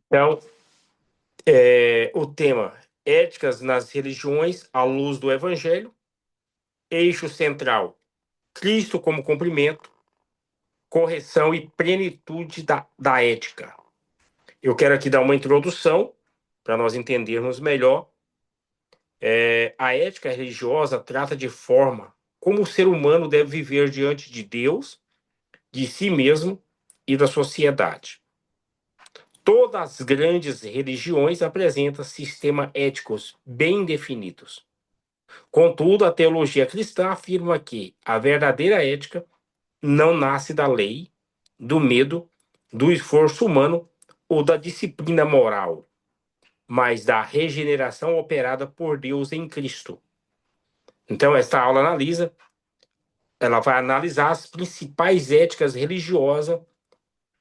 Então, o tema Éticas nas religiões à luz do Evangelho, eixo central, Cristo como cumprimento, correção e plenitude da ética. Eu quero aqui dar uma introdução para nós entendermos melhor. A ética religiosa trata de forma como o ser humano deve viver diante de Deus, de si mesmo e da sociedade. Todas as grandes religiões apresentam sistemas éticos bem definidos. Contudo, a teologia cristã afirma que a verdadeira ética não nasce da lei, do medo, do esforço humano ou da disciplina moral, mas da regeneração operada por Deus em Cristo. Então, esta aula ela vai analisar as principais éticas religiosas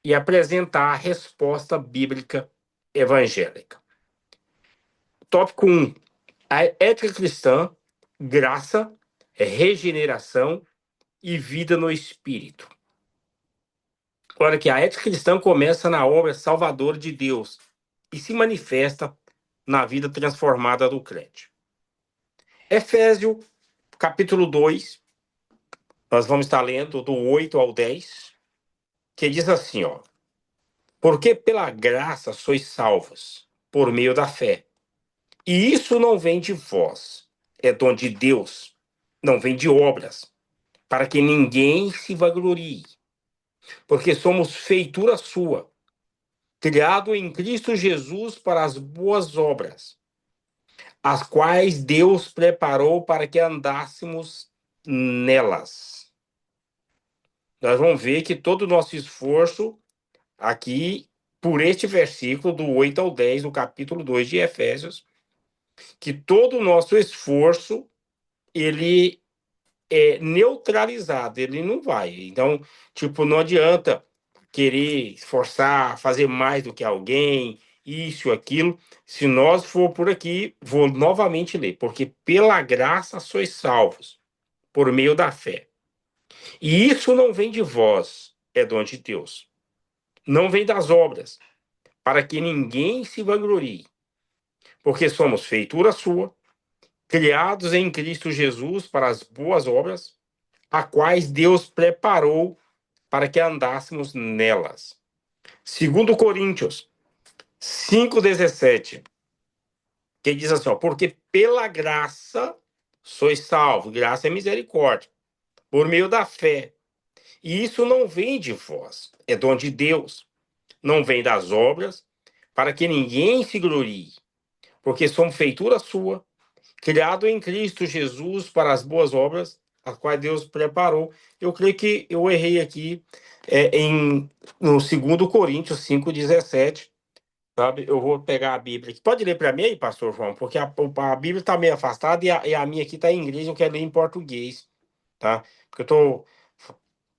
e apresentar a resposta bíblica evangélica. Tópico 1. A ética cristã, graça, regeneração e vida no Espírito. Olha que a ética cristã começa na obra salvadora de Deus e se manifesta na vida transformada do crente. Efésios, capítulo 2, nós vamos estar lendo do 8 ao 10, que diz assim, ó: porque pela graça sois salvos, por meio da fé. E isso não vem de vós, é dom de Deus, não vem de obras, para que ninguém se vanglorie. Porque somos feitura sua, criado em Cristo Jesus para as boas obras, as quais Deus preparou para que andássemos nelas. Nós vamos ver que todo o nosso esforço aqui, por este versículo, do 8 ao 10, do capítulo 2 de Efésios, que todo o nosso esforço, ele é neutralizado, ele não vai. Então, tipo, não adianta querer esforçar, fazer mais do que alguém, isso, aquilo. Se nós for por aqui, vou novamente ler, porque pela graça sois salvos, por meio da fé. E isso não vem de vós, é dom de Deus. Não vem das obras, para que ninguém se vanglorie. Porque somos feitura sua, criados em Cristo Jesus para as boas obras, a quais Deus preparou para que andássemos nelas. Segundo Coríntios 5,17, que diz assim, ó: porque pela graça sois salvos, graça é misericórdia, por meio da fé. E isso não vem de vós, é dom de Deus, não vem das obras, para que ninguém se glorie, porque somos feitura sua, criado em Cristo Jesus para as boas obras, as quais Deus preparou. Eu creio que eu errei aqui no 2 Coríntios 5,17, sabe? Eu vou pegar a Bíblia aqui. Pode ler para mim aí, pastor João, porque a Bíblia está meio afastada e a minha aqui está em inglês, eu quero ler em português, tá? Porque eu estou...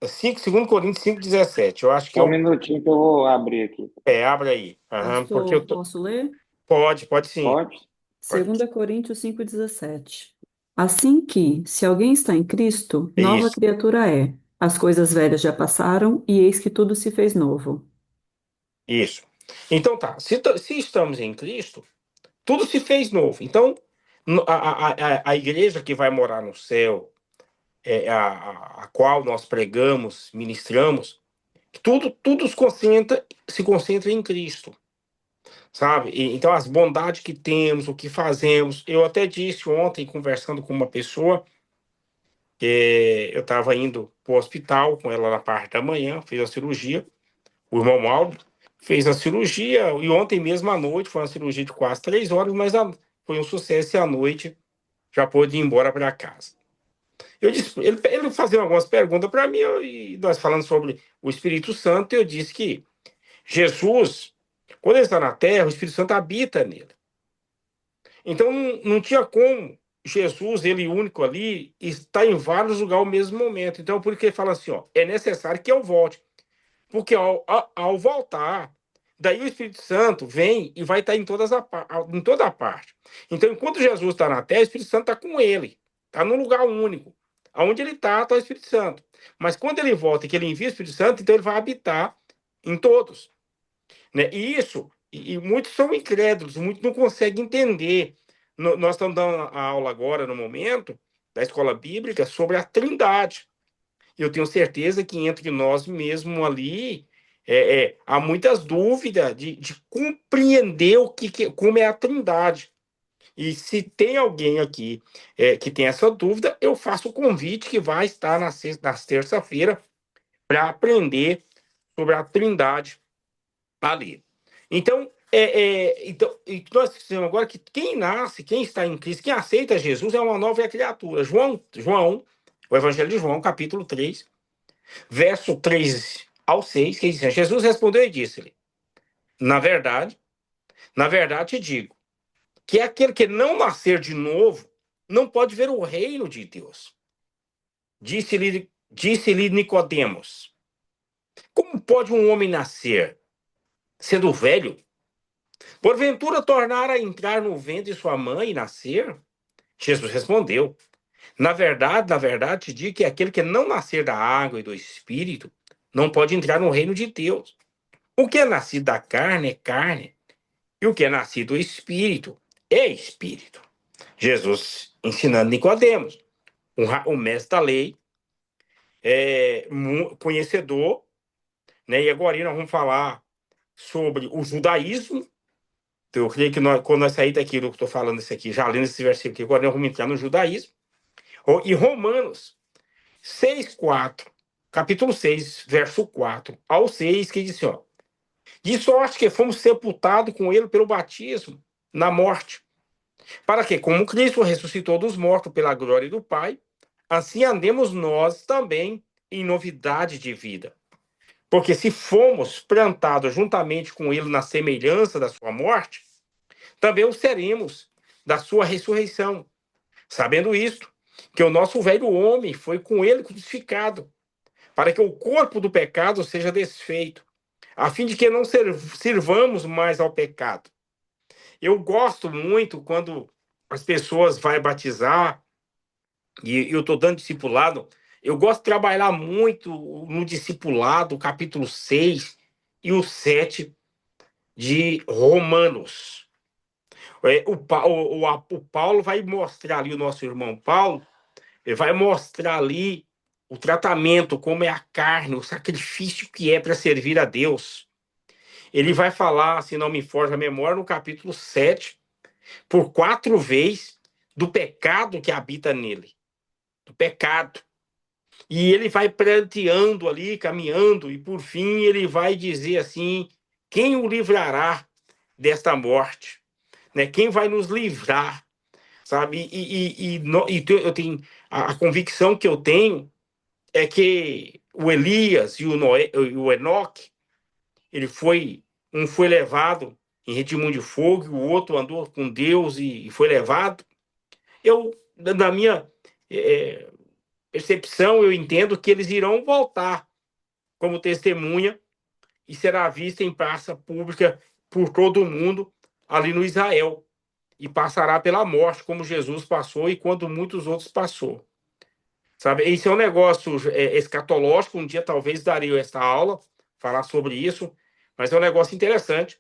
2 Coríntios 5,17, eu acho que Só um eu... minutinho que eu vou abrir aqui. Abre aí. Porque eu Pastor, tô... posso ler? Pode sim. Pode? Pode. 2 Coríntios 5,17. Assim que, se alguém está em Cristo, nova Isso, criatura é. As coisas velhas já passaram e eis que tudo se fez novo. isso. Então tá, se estamos em Cristo, tudo se fez novo. Então, a igreja que vai morar no céu, a qual nós pregamos, ministramos, tudo se concentra em Cristo, sabe? Então, as bondades que temos, o que fazemos. Eu até disse ontem, conversando com uma pessoa, que eu estava indo para o hospital com ela na parte da manhã, fez a cirurgia, o irmão Mauro fez a cirurgia, e ontem mesmo à noite, foi uma cirurgia de quase 3 horas, mas foi um sucesso e à noite já pôde ir embora para casa. Eu disse, ele fazia algumas perguntas para mim, e nós falando sobre o Espírito Santo, eu disse que Jesus, quando ele está na terra, o Espírito Santo habita nele. Então não tinha como Jesus, ele único ali, estar em vários lugares ao mesmo momento. Então por que ele fala assim, ó, é necessário que eu volte. Porque ao voltar, daí o Espírito Santo vem e vai estar em toda a parte. Então, enquanto Jesus está na terra, o Espírito Santo está com ele. Está num lugar único. Onde ele está o Espírito Santo. Mas quando ele volta e que ele envia o Espírito Santo, então ele vai habitar em todos. né? E isso, e muitos são incrédulos, muitos não conseguem entender. Nós estamos dando a aula agora, no momento, da escola bíblica, sobre a Trindade. E eu tenho certeza que entre nós mesmo ali há muitas dúvidas de compreender como é a Trindade. E se tem alguém aqui que tem essa dúvida, eu faço o convite que vai estar na terça-feira para aprender sobre a Trindade ali. Então, e nós dizemos agora que quem nasce, quem está em Cristo, quem aceita Jesus é uma nova criatura. O Evangelho de João, capítulo 3, verso 3 ao 6, que diz assim, Jesus respondeu e disse-lhe, na verdade te digo, que aquele que não nascer de novo não pode ver o reino de Deus. Disse-lhe Nicodemos, como pode um homem nascer, sendo velho? Porventura tornar a entrar no ventre de sua mãe e nascer? Jesus respondeu, na verdade, te digo que aquele que não nascer da água e do Espírito não pode entrar no reino de Deus. O que é nascido da carne é carne, e o que é nascido do Espírito é Espírito. Jesus ensinando Nicodemos, o mestre da lei, conhecedor, né? E agora nós vamos falar sobre o judaísmo. Então, eu creio que quando nós sair daqui, eu estou falando isso aqui, já lendo esse versículo aqui, agora nós vamos entrar no judaísmo. E Romanos 6:4, capítulo 6, verso 4 ao 6, que diz assim, ó, de sorte que fomos sepultados com ele pelo batismo na morte, para que, como Cristo ressuscitou dos mortos pela glória do Pai, assim andemos nós também em novidade de vida. Porque se fomos plantados juntamente com ele na semelhança da sua morte, também o seremos da sua ressurreição. Sabendo isto, que o nosso velho homem foi com ele crucificado, para que o corpo do pecado seja desfeito, a fim de que não sirvamos mais ao pecado. Eu gosto muito quando as pessoas vão batizar, e eu estou dando discipulado, eu gosto de trabalhar muito no discipulado, capítulo 6 e o 7 de Romanos. O Paulo vai mostrar ali, o nosso irmão Paulo, ele vai mostrar ali o tratamento, como é a carne, o sacrifício que é para servir a Deus. Ele vai falar, se não me foge a memória, no capítulo 7, por 4 vezes, do pecado que habita nele. Do pecado. E ele vai pranteando ali, caminhando, e por fim ele vai dizer assim: quem o livrará desta morte? Né? Quem vai nos livrar? Sabe? Eu tenho a convicção que eu tenho é que o Elias e o Enoque, um foi levado em redemoinho de fogo, o outro andou com Deus e foi levado. Na minha percepção, eu entendo que eles irão voltar como testemunha e será vista em praça pública por todo mundo ali no Israel e passará pela morte como Jesus passou e quando muitos outros passou. Sabe? Esse é um negócio escatológico. Um dia talvez daria esta aula, falar sobre isso, mas é um negócio interessante.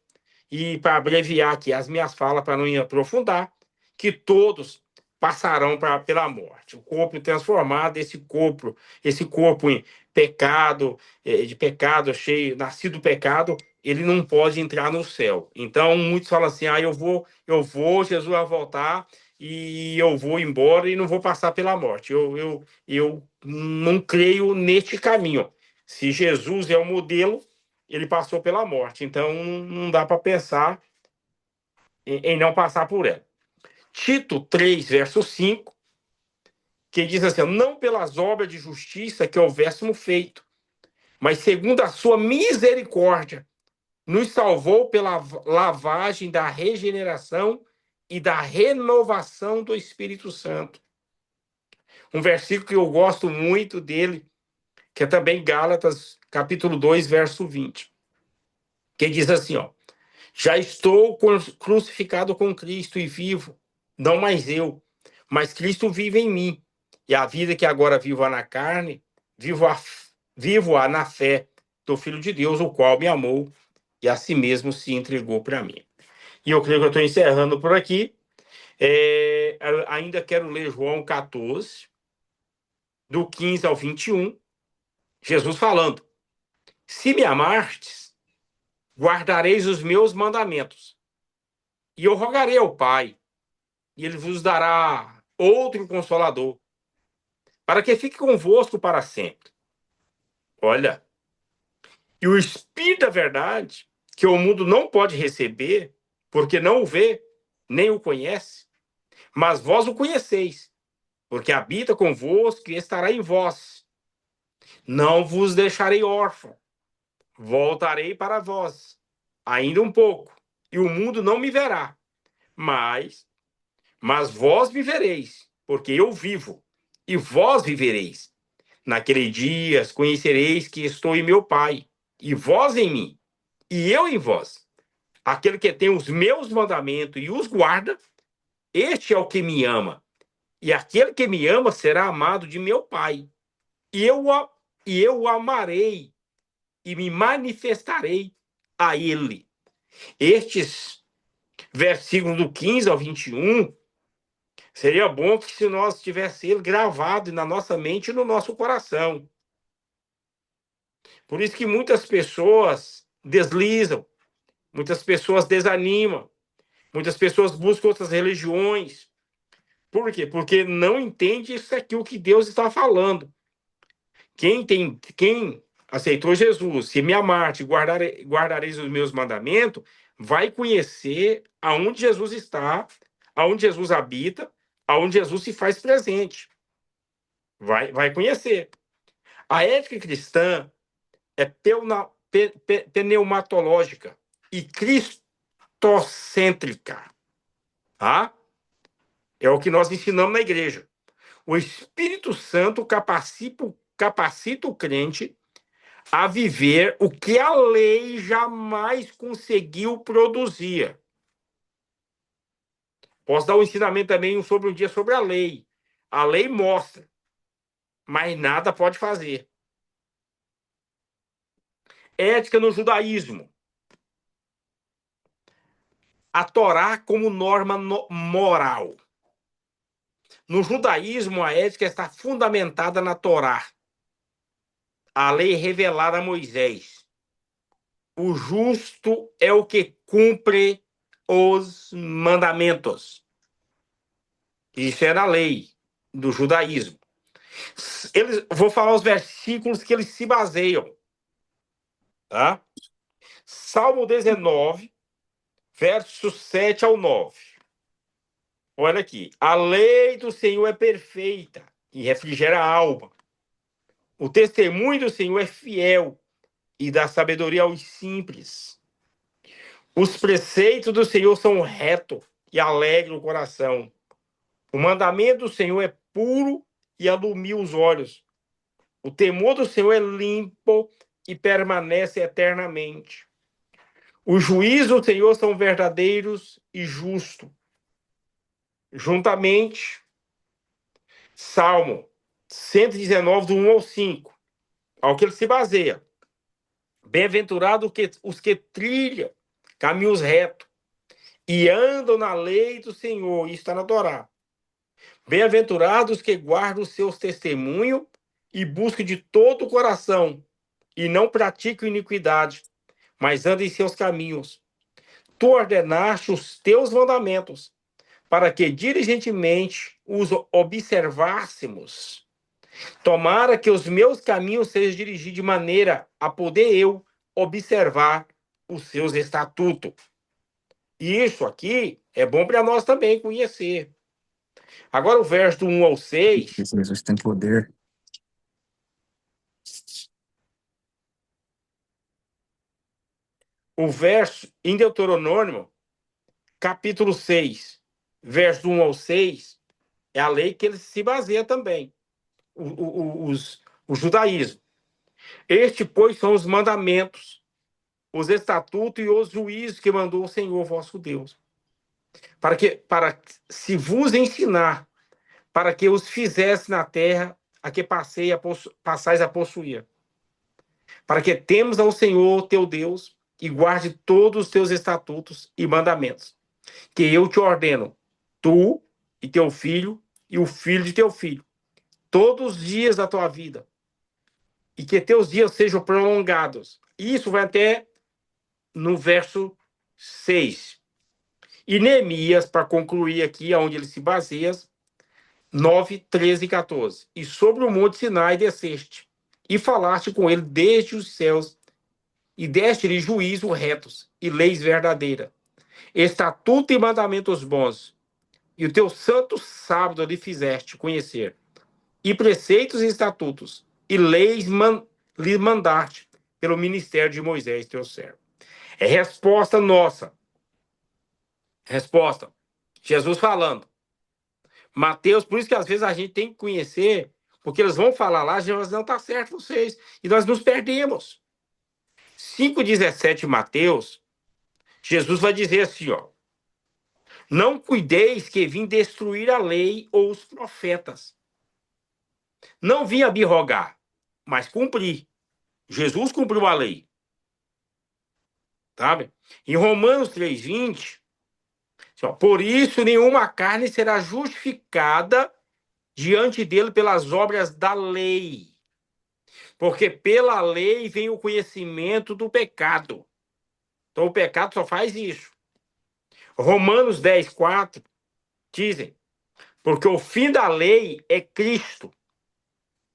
E para abreviar aqui as minhas falas, para não ir aprofundar, que todos passarão pela morte. O corpo transformado, esse corpo em pecado, de pecado cheio, nascido do pecado, ele não pode entrar no céu. Então, muitos falam assim: eu vou, Jesus vai voltar e eu vou embora e não vou passar pela morte. Eu não creio neste caminho. Se Jesus é o modelo, ele passou pela morte. Então, não dá para pensar em não passar por ela. Tito 3, verso 5, que diz assim: não pelas obras de justiça que houvéssemos feito, mas segundo a sua misericórdia, nos salvou pela lavagem da regeneração e da renovação do Espírito Santo. Um versículo que eu gosto muito dele, que é também Gálatas, capítulo 2, verso 20, que diz assim, ó: já estou crucificado com Cristo e vivo, não mais eu, mas Cristo vive em mim. E a vida que agora vivo na carne, vivo-a na fé do Filho de Deus, o qual me amou e a si mesmo se entregou para mim. E eu creio que eu estou encerrando por aqui. Ainda quero ler João 14, do 15 ao 21, Jesus falando: se me amardes, guardareis os meus mandamentos, e eu rogarei ao Pai, e ele vos dará outro Consolador, para que fique convosco para sempre. Olha, e o Espírito da verdade, que o mundo não pode receber, porque não o vê, nem o conhece, mas vós o conheceis, porque habita convosco e estará em vós. Não vos deixarei órfão, voltarei para vós, ainda um pouco, e o mundo não me verá, mas vós me vereis, porque eu vivo, e vós vivereis. Naquele dia conhecereis que estou em meu Pai, e vós em mim, e eu em vós. Aquele que tem os meus mandamentos e os guarda, este é o que me ama. E aquele que me ama será amado de meu Pai. E eu o amarei e me manifestarei a ele. Estes versículos do 15 ao 21, seria bom que se nós tivéssemos ele gravado na nossa mente e no nosso coração. Por isso que muitas pessoas deslizam, muitas pessoas desanimam, muitas pessoas buscam outras religiões. Por quê? Porque não entende isso aqui, o que Deus está falando. Quem aceitou Jesus, se me amarte, guardareis os meus mandamentos, vai conhecer aonde Jesus está, aonde Jesus habita, aonde Jesus se faz presente. Vai conhecer. A ética cristã é pneumatológica e cristocêntrica. Tá? É o que nós ensinamos na igreja. O Espírito Santo capacita o crente a viver o que a lei jamais conseguiu produzir. Posso dar um ensinamento também sobre um dia sobre a lei. A lei mostra, mas nada pode fazer. Ética no judaísmo. A Torá como norma moral. No judaísmo, a ética está fundamentada na Torá, a lei revelada a Moisés. O justo é o que cumpre os mandamentos. Isso é da lei do judaísmo. Vou falar os versículos que eles se baseiam. Tá? Salmo 19, versos 7 ao 9. Olha aqui. A lei do Senhor é perfeita e refrigera a alma. O testemunho do Senhor é fiel e dá sabedoria aos simples. Os preceitos do Senhor são retos e alegram o coração. O mandamento do Senhor é puro e alumia os olhos. O temor do Senhor é limpo e permanece eternamente. Os juízos do Senhor são verdadeiros e justos. Juntamente, Salmo 119, do 1 ao 5, ao que ele se baseia. Bem-aventurado os que trilham caminhos retos e andam na lei do Senhor, isso está na Torá. Bem-aventurados os que guardam os seus testemunhos e buscam de todo o coração e não praticam iniquidade, mas andam em seus caminhos. Tu ordenaste os teus mandamentos para que diligentemente os observássemos. Tomara que os meus caminhos sejam dirigidos de maneira a poder eu observar os seus estatutos. E isso aqui é bom para nós também conhecer. Agora o verso do 1 ao 6. Jesus tem poder. O verso em Deuteronômio, capítulo 6, verso 1 ao 6, é a lei que ele se baseia também, o judaísmo. Este, pois, são os mandamentos, os estatutos e os juízos que mandou o Senhor vosso Deus, para se vos ensinar, para que os fizesse na terra a que passais a possuir, para que temos ao Senhor teu Deus e guarde todos os teus estatutos e mandamentos, que eu te ordeno, tu e teu filho e o filho de teu filho, todos os dias da tua vida, e que teus dias sejam prolongados. Isso vai até no verso 6. E Neemias, para concluir aqui, onde ele se baseia, 9, 13 e 14. E sobre o monte Sinai desceste, e falaste com ele desde os céus, e deste-lhe juízo retos, e leis verdadeiras, estatuto e mandamentos bons, e o teu santo sábado lhe fizeste conhecer, e preceitos e estatutos, e leis lhe mandaste, pelo ministério de Moisés, teu servo. É resposta nossa. Resposta. Jesus falando. Mateus, por isso que às vezes a gente tem que conhecer, porque eles vão falar lá, Jesus não está certo vocês, e nós nos perdemos. 5,17 Mateus, Jesus vai dizer assim, ó, não cuideis que vim destruir a lei ou os profetas. Não vim abrogar, mas cumprir. Jesus cumpriu a lei. Sabe? Em Romanos 3,20, assim, ó, por isso nenhuma carne será justificada diante dele pelas obras da lei. Porque pela lei vem o conhecimento do pecado. Então o pecado só faz isso. Romanos 10,4 dizem, porque o fim da lei é Cristo,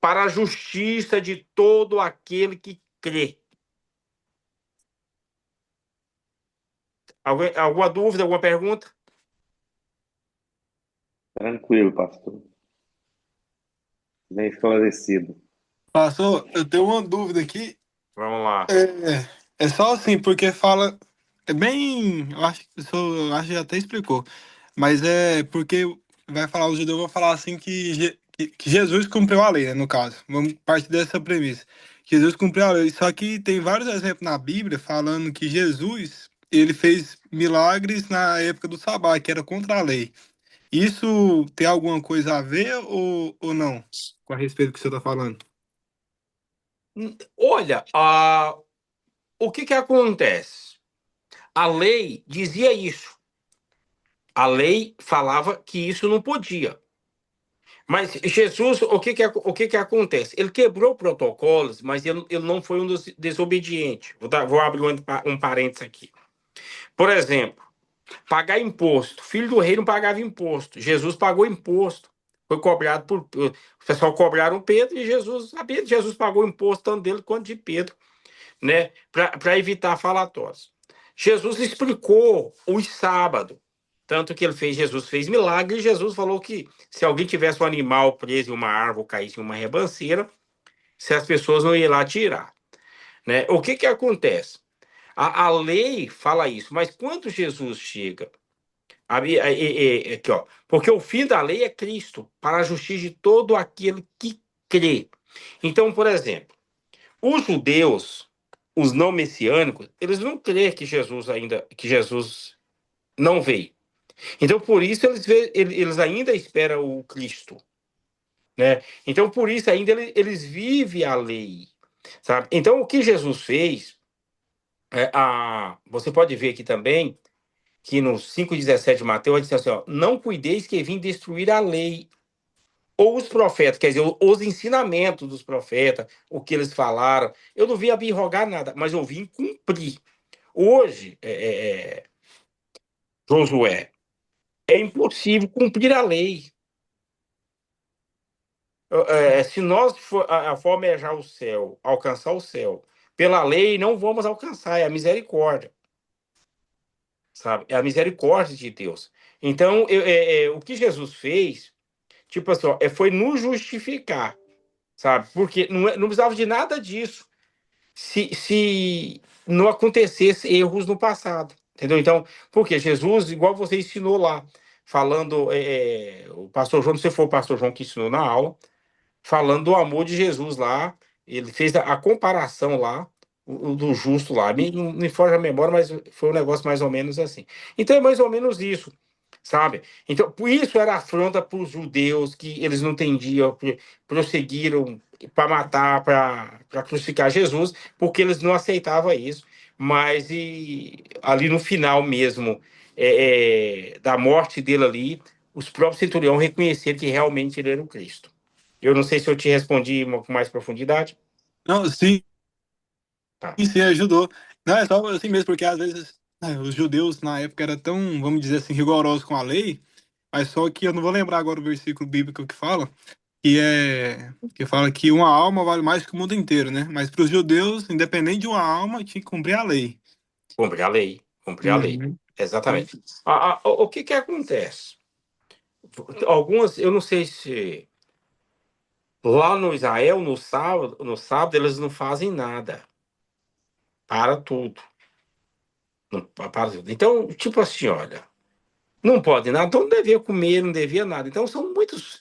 para a justiça de todo aquele que crê. Alguma dúvida, alguma pergunta? Tranquilo, pastor. Bem esclarecido. Pastor, eu tenho uma dúvida aqui. Vamos lá. É só assim, porque fala. É bem. Eu acho que já até explicou. Mas é porque vai falar, os judeus vão falar assim que Jesus cumpriu a lei, né? No caso. Vamos partir dessa premissa. Jesus cumpriu a lei. Só que tem vários exemplos na Bíblia falando que Jesus ele fez milagres na época do sabá, que era contra a lei. Isso tem alguma coisa a ver ou não? Com a respeito do que você está falando? Olha, o que acontece? A lei dizia isso. A lei falava que isso não podia. Mas Jesus, o que acontece? Ele quebrou protocolos, mas ele não foi um dos desobedientes. Vou abrir um parênteses aqui. Por exemplo, pagar imposto. Filho do rei não pagava imposto. Jesus pagou imposto. Foi cobrado por. O pessoal cobraram Pedro e Jesus sabia que Jesus pagou imposto tanto dele quanto de Pedro, né? Para evitar falatórios. Jesus explicou os sábados. Tanto que Jesus fez milagre e Jesus falou que se alguém tivesse um animal preso em uma árvore ou caísse em uma ribanceira, se as pessoas não iam lá tirar. Né? O que acontece? A lei fala isso, mas quando Jesus chega, aqui, ó, porque o fim da lei é Cristo, para a justiça de todo aquele que crê. Então, por exemplo, os judeus, os não messiânicos, eles não creem que Jesus não veio. Então, por isso, eles ainda esperam o Cristo, né? Então, por isso, ainda eles vivem a lei, sabe? Então, o que Jesus fez, você pode ver aqui também, que no 5,17 de Mateus, ele diz assim, ó, não cuideis que vim destruir a lei ou os profetas, quer dizer, os ensinamentos dos profetas, o que eles falaram. Eu não vim abrogar nada, mas eu vim cumprir. Hoje, Josué, é impossível cumprir a lei. Se nós for almejar o céu, alcançar o céu, pela lei não vamos alcançar, é a misericórdia, sabe? É a misericórdia de Deus. Então, o que Jesus fez, tipo assim, ó, foi nos justificar, sabe? Porque não precisava de nada disso se não acontecesse erros no passado, entendeu? Então, porque Jesus, igual você ensinou lá, falando, o pastor João, não sei se foi o pastor João que ensinou na aula, falando do amor de Jesus lá. Ele fez a comparação lá, o do justo lá. Me foge a memória, mas foi um negócio mais ou menos assim. Então é mais ou menos isso, sabe? Então, por isso era afronta para os judeus, que eles não entendiam, prosseguiram para matar, para crucificar Jesus, porque eles não aceitavam isso. mas ali no final mesmo da morte dele ali, os próprios centurião reconheceram que realmente ele era o Cristo. Eu não sei se eu te respondi com mais profundidade. Não, sim, Tá. sim, ajudou. Não, é só assim mesmo, porque às vezes os judeus na época eram tão, vamos dizer assim, rigorosos com a lei, mas só que eu não vou lembrar agora o versículo bíblico que fala, que fala que uma alma vale mais que o mundo inteiro, né? Mas para os judeus, independente de uma alma, tinha que cumprir a lei. Cumprir a lei. Cumprir a lei. Uhum. Exatamente. O que acontece? Algumas, eu não sei se lá no Israel, no sábado eles não fazem nada. Para tudo. Para tudo. Então, tipo assim, olha, não pode nada, então não devia comer, não devia nada. Então são muitos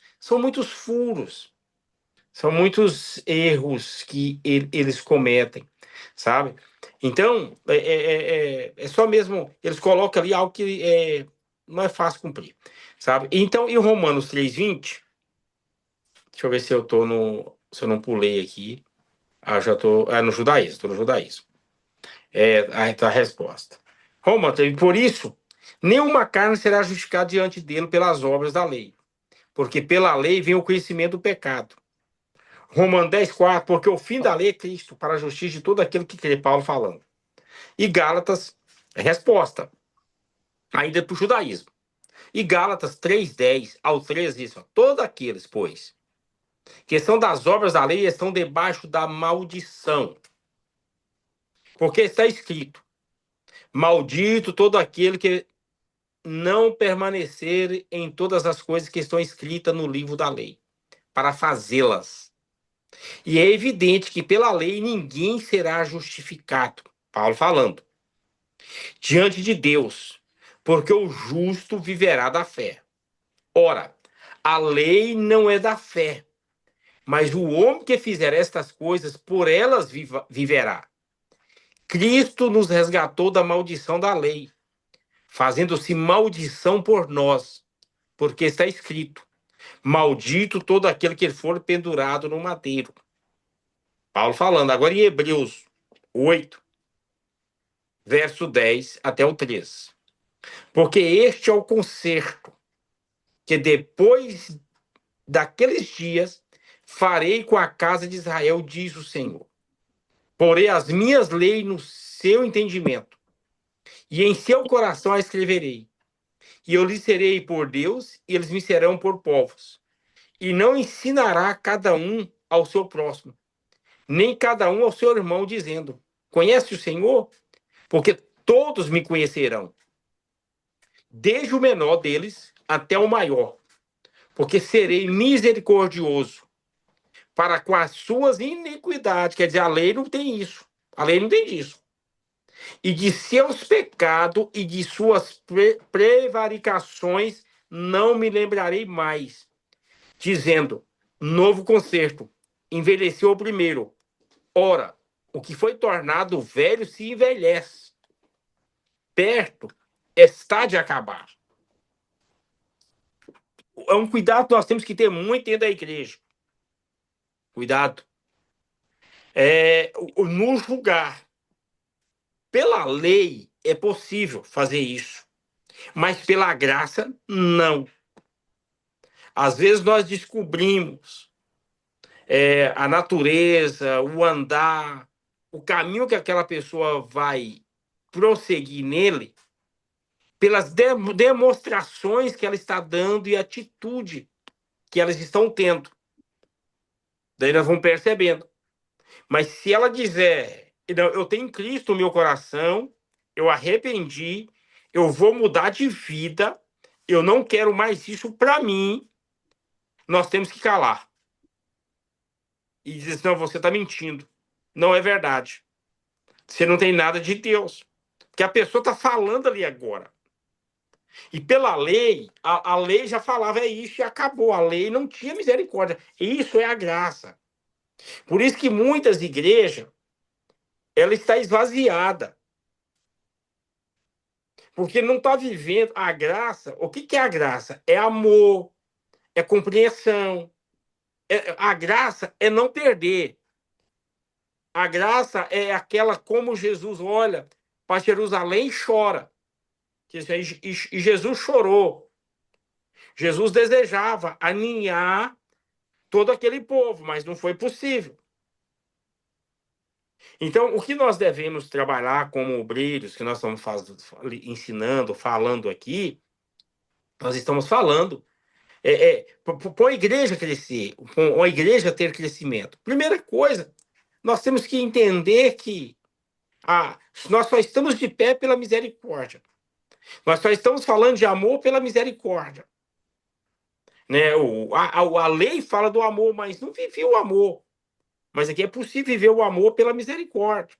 furos, são muitos erros que eles cometem, sabe? Então, é só mesmo, eles colocam ali algo que não é fácil cumprir, sabe? Então, em Romanos 3:20, deixa eu ver se eu tô se eu não pulei aqui. Já tô, no judaísmo, tô no judaísmo. Aí tá a resposta. Romanos, por isso, nenhuma carne será justificada diante dele pelas obras da lei, porque pela lei vem o conhecimento do pecado. Romanos 10:4, porque o fim da lei é Cristo, para a justiça de todo aquele que crê, Paulo falando. E Gálatas, resposta, ainda para o judaísmo. E Gálatas 3:10 ao 13, isso, todos aqueles, pois, que são das obras da lei, estão debaixo da maldição. Porque está escrito, maldito todo aquele que não permanecer em todas as coisas que estão escritas no livro da lei, para fazê-las. E é evidente que pela lei ninguém será justificado, Paulo falando, diante de Deus, porque o justo viverá da fé. Ora, a lei não é da fé, mas o homem que fizer estas coisas, por elas viverá. Cristo nos resgatou da maldição da lei, fazendo-se maldição por nós, porque está escrito: maldito todo aquele que for pendurado no madeiro. Paulo falando. Agora em Hebreus 8, verso 10 até o 13. Porque este é o concerto que depois daqueles dias farei com a casa de Israel, diz o Senhor. Porei as minhas leis no seu entendimento, e em seu coração a escreverei. E eu lhes serei por Deus, e eles me serão por povos. E não ensinará cada um ao seu próximo, nem cada um ao seu irmão, dizendo: conhece o Senhor? Porque todos me conhecerão, desde o menor deles até o maior, porque serei misericordioso para com as suas iniquidades. Quer dizer, a lei não tem isso. A lei não tem disso. E de seus pecados e de suas prevaricações não me lembrarei mais, dizendo: novo concerto, envelheceu o primeiro. Ora, o que foi tornado velho se envelhece. Perto está de acabar. É um cuidado que nós temos que ter muito dentro da igreja. Cuidado. No julgar. Pela lei é possível fazer isso, mas pela graça, não. Às vezes nós descobrimos a natureza, o andar, o caminho que aquela pessoa vai prosseguir nele, pelas demonstrações que ela está dando e atitude que elas estão tendo. Daí nós vamos percebendo. Mas se ela dizer: não, eu tenho Cristo no meu coração, eu arrependi, eu vou mudar de vida, eu não quero mais isso para mim, nós temos que calar. E dizer assim: não, você está mentindo. Não é verdade. Você não tem nada de Deus. Porque a pessoa está falando ali agora. E pela lei, a lei já falava isso e acabou. A lei não tinha misericórdia. Isso é a graça. Por isso que muitas igrejas, ela está esvaziada. Porque não está vivendo a graça. O que é a graça? É amor, é compreensão. A graça é não perder. A graça é aquela como Jesus olha para Jerusalém e chora. E Jesus chorou. Jesus desejava aninhar todo aquele povo, mas não foi possível. Então, o que nós devemos trabalhar como obreiros, que nós estamos ensinando, falando aqui, nós estamos falando para a igreja crescer, para a igreja ter crescimento. Primeira coisa, nós temos que entender que nós só estamos de pé pela misericórdia. Nós só estamos falando de amor pela misericórdia. Né? A lei fala do amor, mas não vivia o amor. Mas aqui é possível viver o amor pela misericórdia.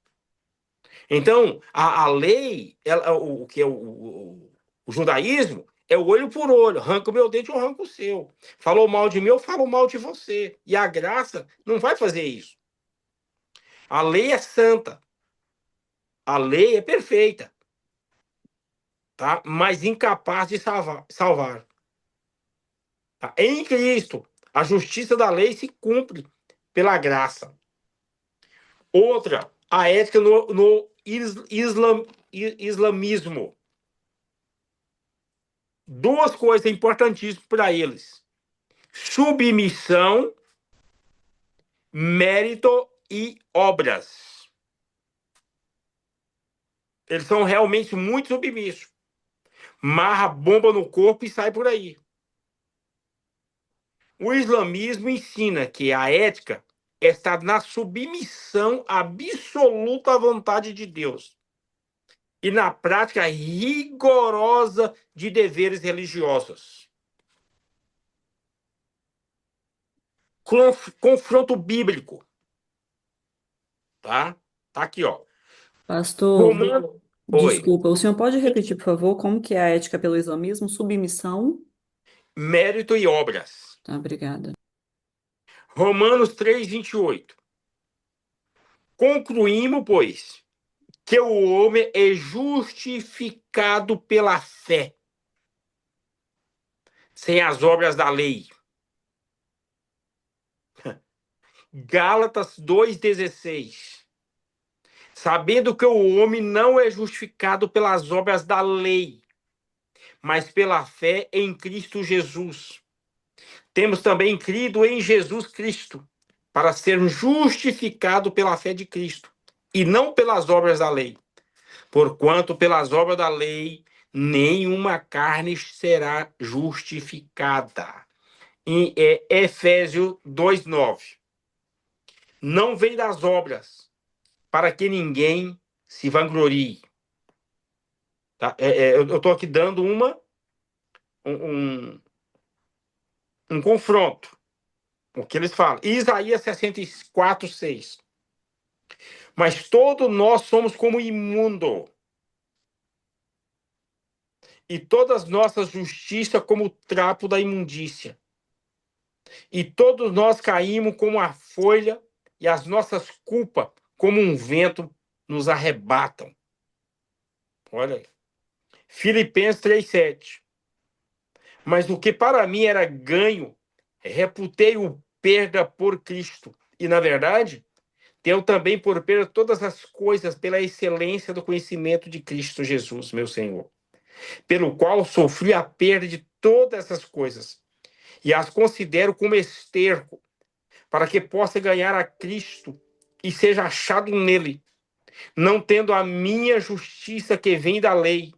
Então, a lei, o que é o judaísmo, é o olho por olho. Arranca o meu dente, eu arranco o seu. Falou mal de mim, eu falo mal de você. E a graça não vai fazer isso. A lei é santa. A lei é perfeita. Tá? Mas incapaz de salvar. Tá? Em Cristo, a justiça da lei se cumpre pela graça. Outra, a ética no islamismo. Duas coisas importantíssimas para eles: submissão, mérito e obras. Eles são realmente muito submissos. Marra bomba no corpo e sai por aí. O islamismo ensina que a ética está na submissão absoluta à vontade de Deus e na prática rigorosa de deveres religiosos. Confronto bíblico. Tá? Tá aqui, ó. Pastor, Romano. Oi. desculpa, o senhor pode repetir, por favor, como que é a ética pelo islamismo? Submissão? Mérito e obras. Tá, obrigada. Romanos 3:28. Concluímos, pois, que o homem é justificado pela fé, sem as obras da lei. Gálatas 2:16. Sabendo que o homem não é justificado pelas obras da lei, mas pela fé em Cristo Jesus. Temos também crido em Jesus Cristo, para ser justificado pela fé de Cristo, e não pelas obras da lei. Porquanto pelas obras da lei, nenhuma carne será justificada. Em Efésios 2:9. Não vem das obras, para que ninguém se vanglorie. Tá? Eu estou aqui dando um confronto. O que eles falam. Isaías 64:6. Mas todos nós somos como imundo, e todas nossas justiças como o trapo da imundícia. E todos nós caímos como a folha, e as nossas culpas, como um vento, nos arrebatam. Olha aí. Filipenses 3:7. Mas o que para mim era ganho, reputei-o perda por Cristo. E, na verdade, tenho também por perda todas as coisas pela excelência do conhecimento de Cristo Jesus, meu Senhor, pelo qual sofri a perda de todas essas coisas, e as considero como esterco, para que possa ganhar a Cristo e seja achado nele, não tendo a minha justiça que vem da lei,